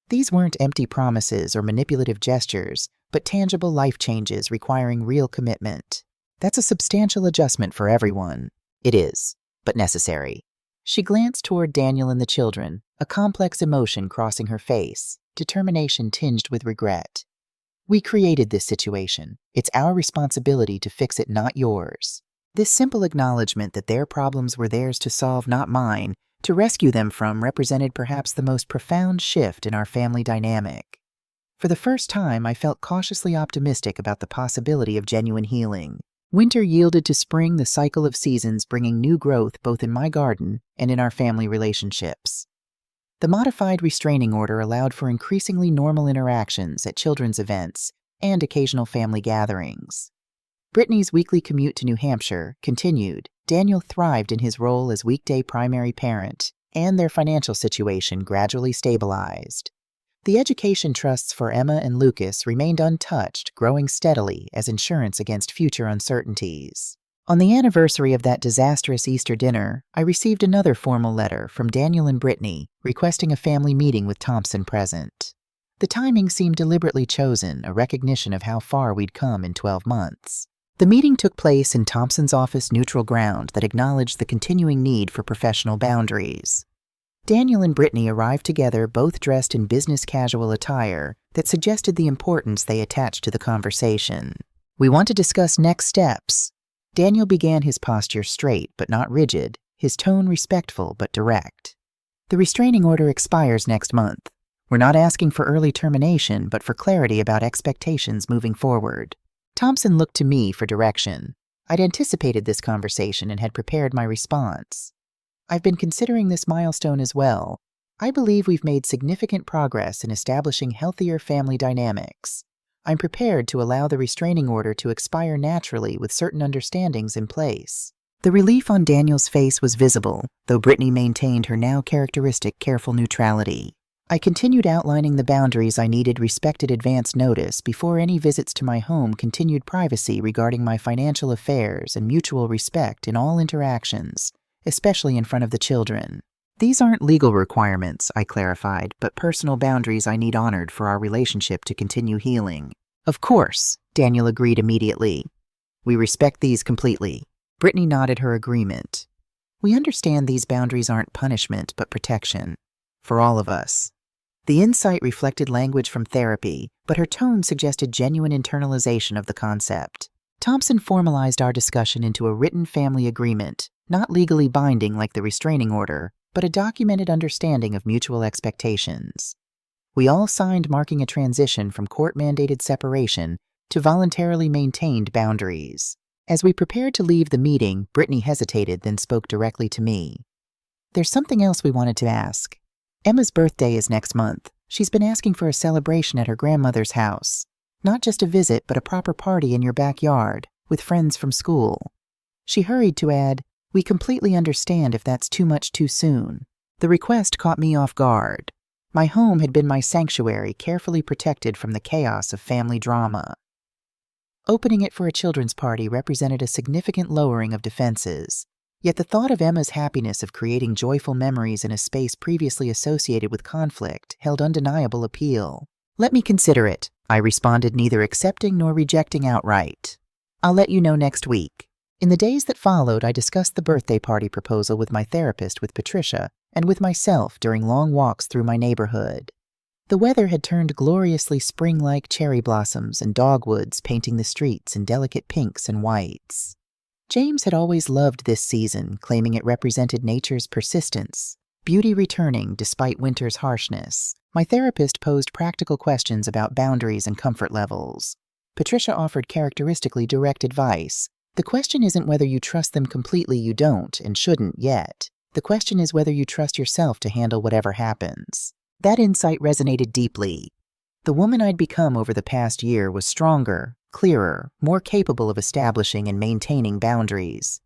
These weren't empty promises or manipulative gestures, but tangible life changes requiring real commitment. That's a substantial adjustment for everyone. It is, but necessary. She glanced toward Daniel and the children, a complex emotion crossing her face, determination tinged with regret. We created this situation. It's our responsibility to fix it, not yours. This simple acknowledgement that their problems were theirs to solve, not mine, to rescue them from, represented perhaps the most profound shift in our family dynamic. For the first time, I felt cautiously optimistic about the possibility of genuine healing. Winter yielded to spring, the cycle of seasons bringing new growth both in my garden and in our family relationships. The modified restraining order allowed for increasingly normal interactions at children's events and occasional family gatherings. Brittany's weekly commute to New Hampshire continued. Daniel thrived in his role as weekday primary parent, and their financial situation gradually stabilized. The education trusts for Emma and Lucas remained untouched, growing steadily as insurance against future uncertainties. On the anniversary of that disastrous Easter dinner, I received another formal letter from Daniel and Brittany requesting a family meeting with Thompson present. The timing seemed deliberately chosen, a recognition of how far we'd come in 12 months. The meeting took place in Thompson's office neutral ground that acknowledged the continuing need for professional boundaries. Daniel and Brittany arrived together, both dressed in business casual attire that suggested the importance they attached to the conversation. We want to discuss next steps. Daniel began, his posture straight but not rigid, his tone respectful but direct. The restraining order expires next month. We're not asking for early termination, but for clarity about expectations moving forward. Thompson looked to me for direction. I'd anticipated this conversation and had prepared my response. I've been considering this milestone as well. I believe we've made significant progress in establishing healthier family dynamics. I'm prepared to allow the restraining order to expire naturally with certain understandings in place. The relief on Daniel's face was visible, though Brittany maintained her now characteristic careful neutrality. I continued outlining the boundaries I needed, respected advance notice before any visits to my home, continued privacy regarding my financial affairs, and mutual respect in all interactions, especially in front of the children. These aren't legal requirements, I clarified, but personal boundaries I need honored for our relationship to continue healing. Of course, Daniel agreed immediately. We respect these completely. Brittany nodded her agreement. We understand these boundaries aren't punishment, but protection. For all of us. The insight reflected language from therapy, but her tone suggested genuine internalization of the concept. Thompson formalized our discussion into a written family agreement, not legally binding like the restraining order, but a documented understanding of mutual expectations. We all signed, marking a transition from court-mandated separation to voluntarily maintained boundaries. As we prepared to leave the meeting, Brittany hesitated, then spoke directly to me. There's something else we wanted to ask. Emma's birthday is next month. She's been asking for a celebration at her grandmother's house. Not just a visit, but a proper party in your backyard, with friends from school. She hurried to add, we completely understand if that's too much too soon. The request caught me off guard. My home had been my sanctuary, carefully protected from the chaos of family drama. Opening it for a children's party represented a significant lowering of defenses. Yet the thought of Emma's happiness of creating joyful memories in a space previously associated with conflict held undeniable appeal. Let me consider it, I responded, neither accepting nor rejecting outright. I'll let you know next week. In the days that followed, I discussed the birthday party proposal with my therapist, with Patricia, and with myself during long walks through my neighborhood. The weather had turned gloriously spring-like cherry blossoms and dogwoods painting the streets in delicate pinks and whites. James had always loved this season, claiming it represented nature's persistence, beauty returning despite winter's harshness. My therapist posed practical questions about boundaries and comfort levels. Patricia offered characteristically direct advice. The question isn't whether you trust them completely, you don't and shouldn't yet. The question is whether you trust yourself to handle whatever happens. That insight resonated deeply. The woman I'd become over the past year was stronger, clearer, more capable of establishing and maintaining boundaries.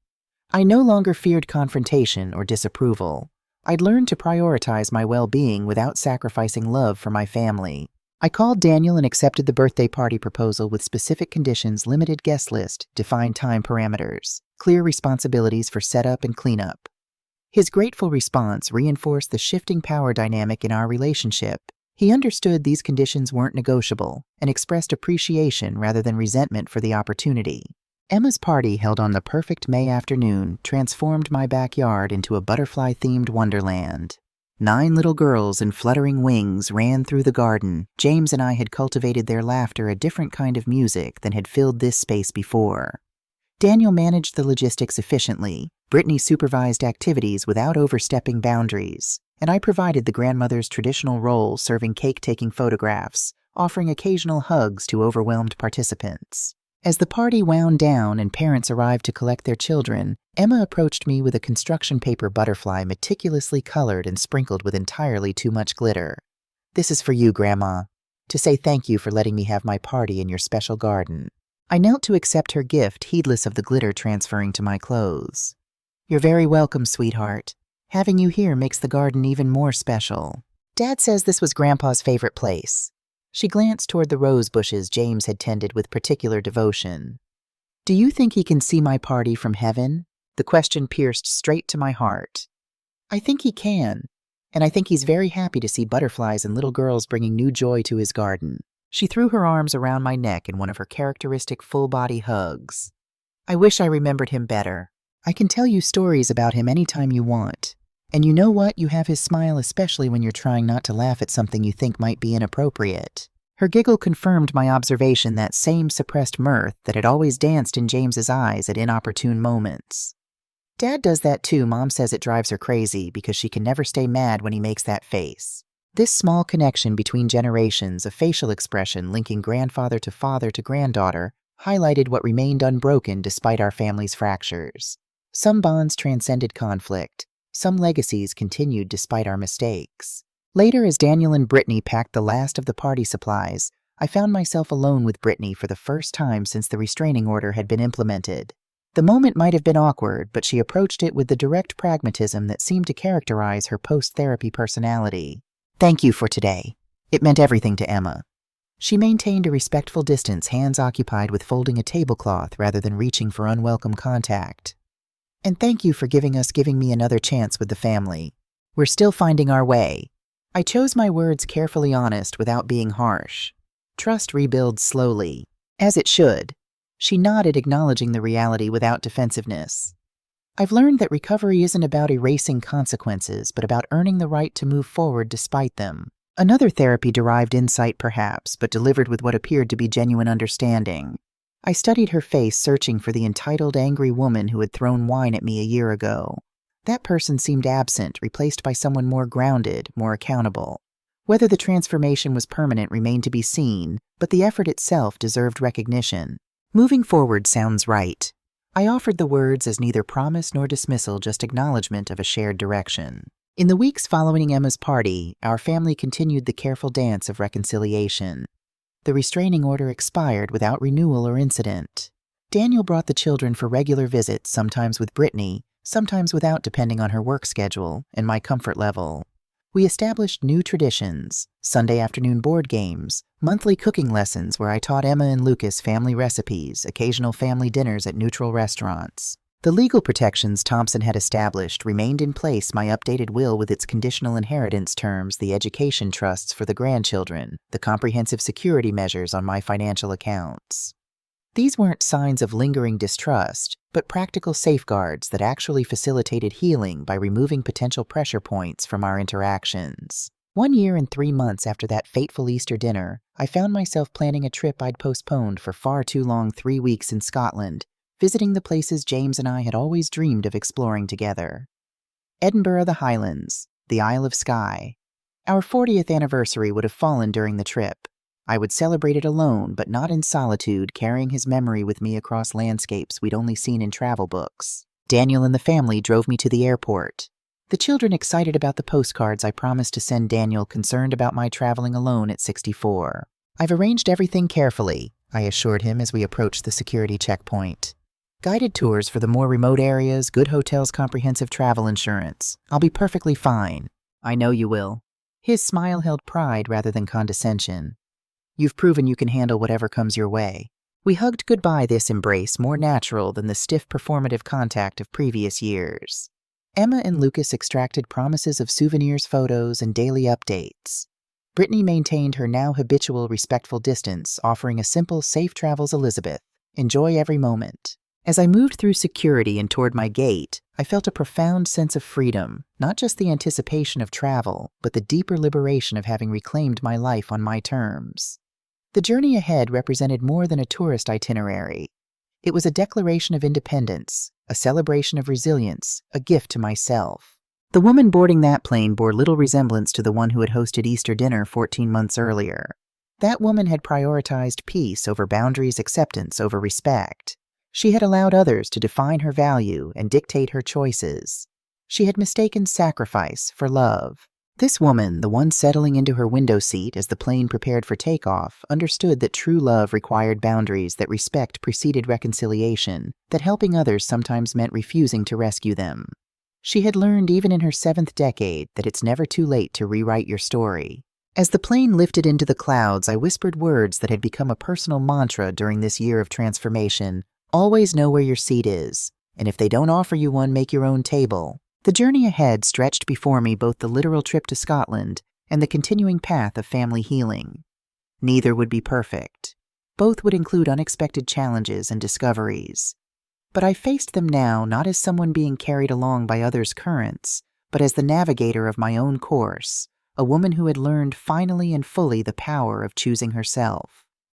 I no longer feared confrontation or disapproval. I'd learned to prioritize my well-being without sacrificing love for my family. I called Daniel and accepted the birthday party proposal with specific conditions, limited guest list, defined time parameters, clear responsibilities for setup and cleanup. His grateful response reinforced the shifting power dynamic in our relationship. He understood these conditions weren't negotiable and expressed appreciation rather than resentment for the opportunity. Emma's party, held on the perfect May afternoon, transformed my backyard into a butterfly-themed wonderland. 9 little girls in fluttering wings ran through the garden. James and I had cultivated their laughter, a different kind of music than had filled this space before. Daniel managed the logistics efficiently. Brittany supervised activities without overstepping boundaries, and I provided the grandmother's traditional role, serving cake-taking photographs, offering occasional hugs to overwhelmed participants. As the party wound down and parents arrived to collect their children, Emma approached me with a construction paper butterfly meticulously colored and sprinkled with entirely too much glitter. "This is for you, Grandma, to say thank you for letting me have my party in your special garden." I knelt to accept her gift, heedless of the glitter transferring to my clothes. "You're very welcome, sweetheart. Having you here makes the garden even more special. Dad says this was Grandpa's favorite place." She glanced toward the rose bushes James had tended with particular devotion. "Do you think he can see my party from heaven?" The question pierced straight to my heart. "I think he can, and I think he's very happy to see butterflies and little girls bringing new joy to his garden." She threw her arms around my neck in one of her characteristic full-body hugs. "I wish I remembered him better. I can tell you stories about him anytime you want. And you know what? You have his smile, especially when you're trying not to laugh at something you think might be inappropriate." Her giggle confirmed my observation, that same suppressed mirth that had always danced in James's eyes at inopportune moments. "Dad does that too. Mom says it drives her crazy because she can never stay mad when he makes that face." This small connection between generations, a facial expression linking grandfather to father to granddaughter, highlighted what remained unbroken despite our family's fractures. Some bonds transcended conflict. Some legacies continued despite our mistakes. Later, as Daniel and Brittany packed the last of the party supplies, I found myself alone with Brittany for the first time since the restraining order had been implemented. The moment might have been awkward, but she approached it with the direct pragmatism that seemed to characterize her post-therapy personality. "Thank you for today. It meant everything to Emma." She maintained a respectful distance, hands occupied with folding a tablecloth rather than reaching for unwelcome contact. "And thank you for giving me another chance with the family. We're still finding our way." I chose my words carefully, honest without being harsh. "Trust rebuilds slowly." "As it should." She nodded, acknowledging the reality without defensiveness. "I've learned that recovery isn't about erasing consequences, but about earning the right to move forward despite them." Another therapy-derived insight perhaps, but delivered with what appeared to be genuine understanding. I studied her face, searching for the entitled, angry woman who had thrown wine at me a year ago. That person seemed absent, replaced by someone more grounded, more accountable. Whether the transformation was permanent remained to be seen, but the effort itself deserved recognition. "Moving forward sounds right." I offered the words as neither promise nor dismissal, just acknowledgement of a shared direction. In the weeks following Emma's party, our family continued the careful dance of reconciliation. The restraining order expired without renewal or incident. Daniel brought the children for regular visits, sometimes with Brittany, sometimes without, depending on her work schedule and my comfort level. We established new traditions: Sunday afternoon board games, monthly cooking lessons where I taught Emma and Lucas family recipes, occasional family dinners at neutral restaurants. The legal protections Thompson had established remained in place: my updated will with its conditional inheritance terms, the education trusts for the grandchildren, the comprehensive security measures on my financial accounts. These weren't signs of lingering distrust, but practical safeguards that actually facilitated healing by removing potential pressure points from our interactions. 1 year and 3 months after that fateful Easter dinner, I found myself planning a trip I'd postponed for far too long, 3 weeks in Scotland, visiting the places James and I had always dreamed of exploring together. Edinburgh, the Highlands, the Isle of Skye. Our 40th anniversary would have fallen during the trip. I would celebrate it alone, but not in solitude, carrying his memory with me across landscapes we'd only seen in travel books. Daniel and the family drove me to the airport. The children excited about the postcards I promised to send Daniel, concerned about my traveling alone at 64. "I've arranged everything carefully," I assured him as we approached the security checkpoint. "Guided tours for the more remote areas, good hotels, comprehensive travel insurance. I'll be perfectly fine." "I know you will." His smile held pride rather than condescension. "You've proven you can handle whatever comes your way." We hugged goodbye, this embrace more natural than the stiff performative contact of previous years. Emma and Lucas extracted promises of souvenirs, photos, and daily updates. Brittany maintained her now habitual respectful distance, offering a simple "safe travels, Elizabeth. Enjoy every moment." As I moved through security and toward my gate, I felt a profound sense of freedom, not just the anticipation of travel, but the deeper liberation of having reclaimed my life on my terms. The journey ahead represented more than a tourist itinerary. It was a declaration of independence, a celebration of resilience, a gift to myself. The woman boarding that plane bore little resemblance to the one who had hosted Easter dinner 14 months earlier. That woman had prioritized peace over boundaries, acceptance over respect. She had allowed others to define her value and dictate her choices. She had mistaken sacrifice for love. This woman, the one settling into her window seat as the plane prepared for takeoff, understood that true love required boundaries, that respect preceded reconciliation, that helping others sometimes meant refusing to rescue them. She had learned, even in her 7th decade, that it's never too late to rewrite your story. As the plane lifted into the clouds, I whispered words that had become a personal mantra during this year of transformation. Always know where your seat is, and if they don't offer you one, make your own table. The journey ahead stretched before me, both the literal trip to Scotland and the continuing path of family healing. Neither would be perfect. Both would include unexpected challenges and discoveries. But I faced them now not as someone being carried along by others' currents, but as the navigator of my own course, a woman who had learned finally and fully the power of choosing herself.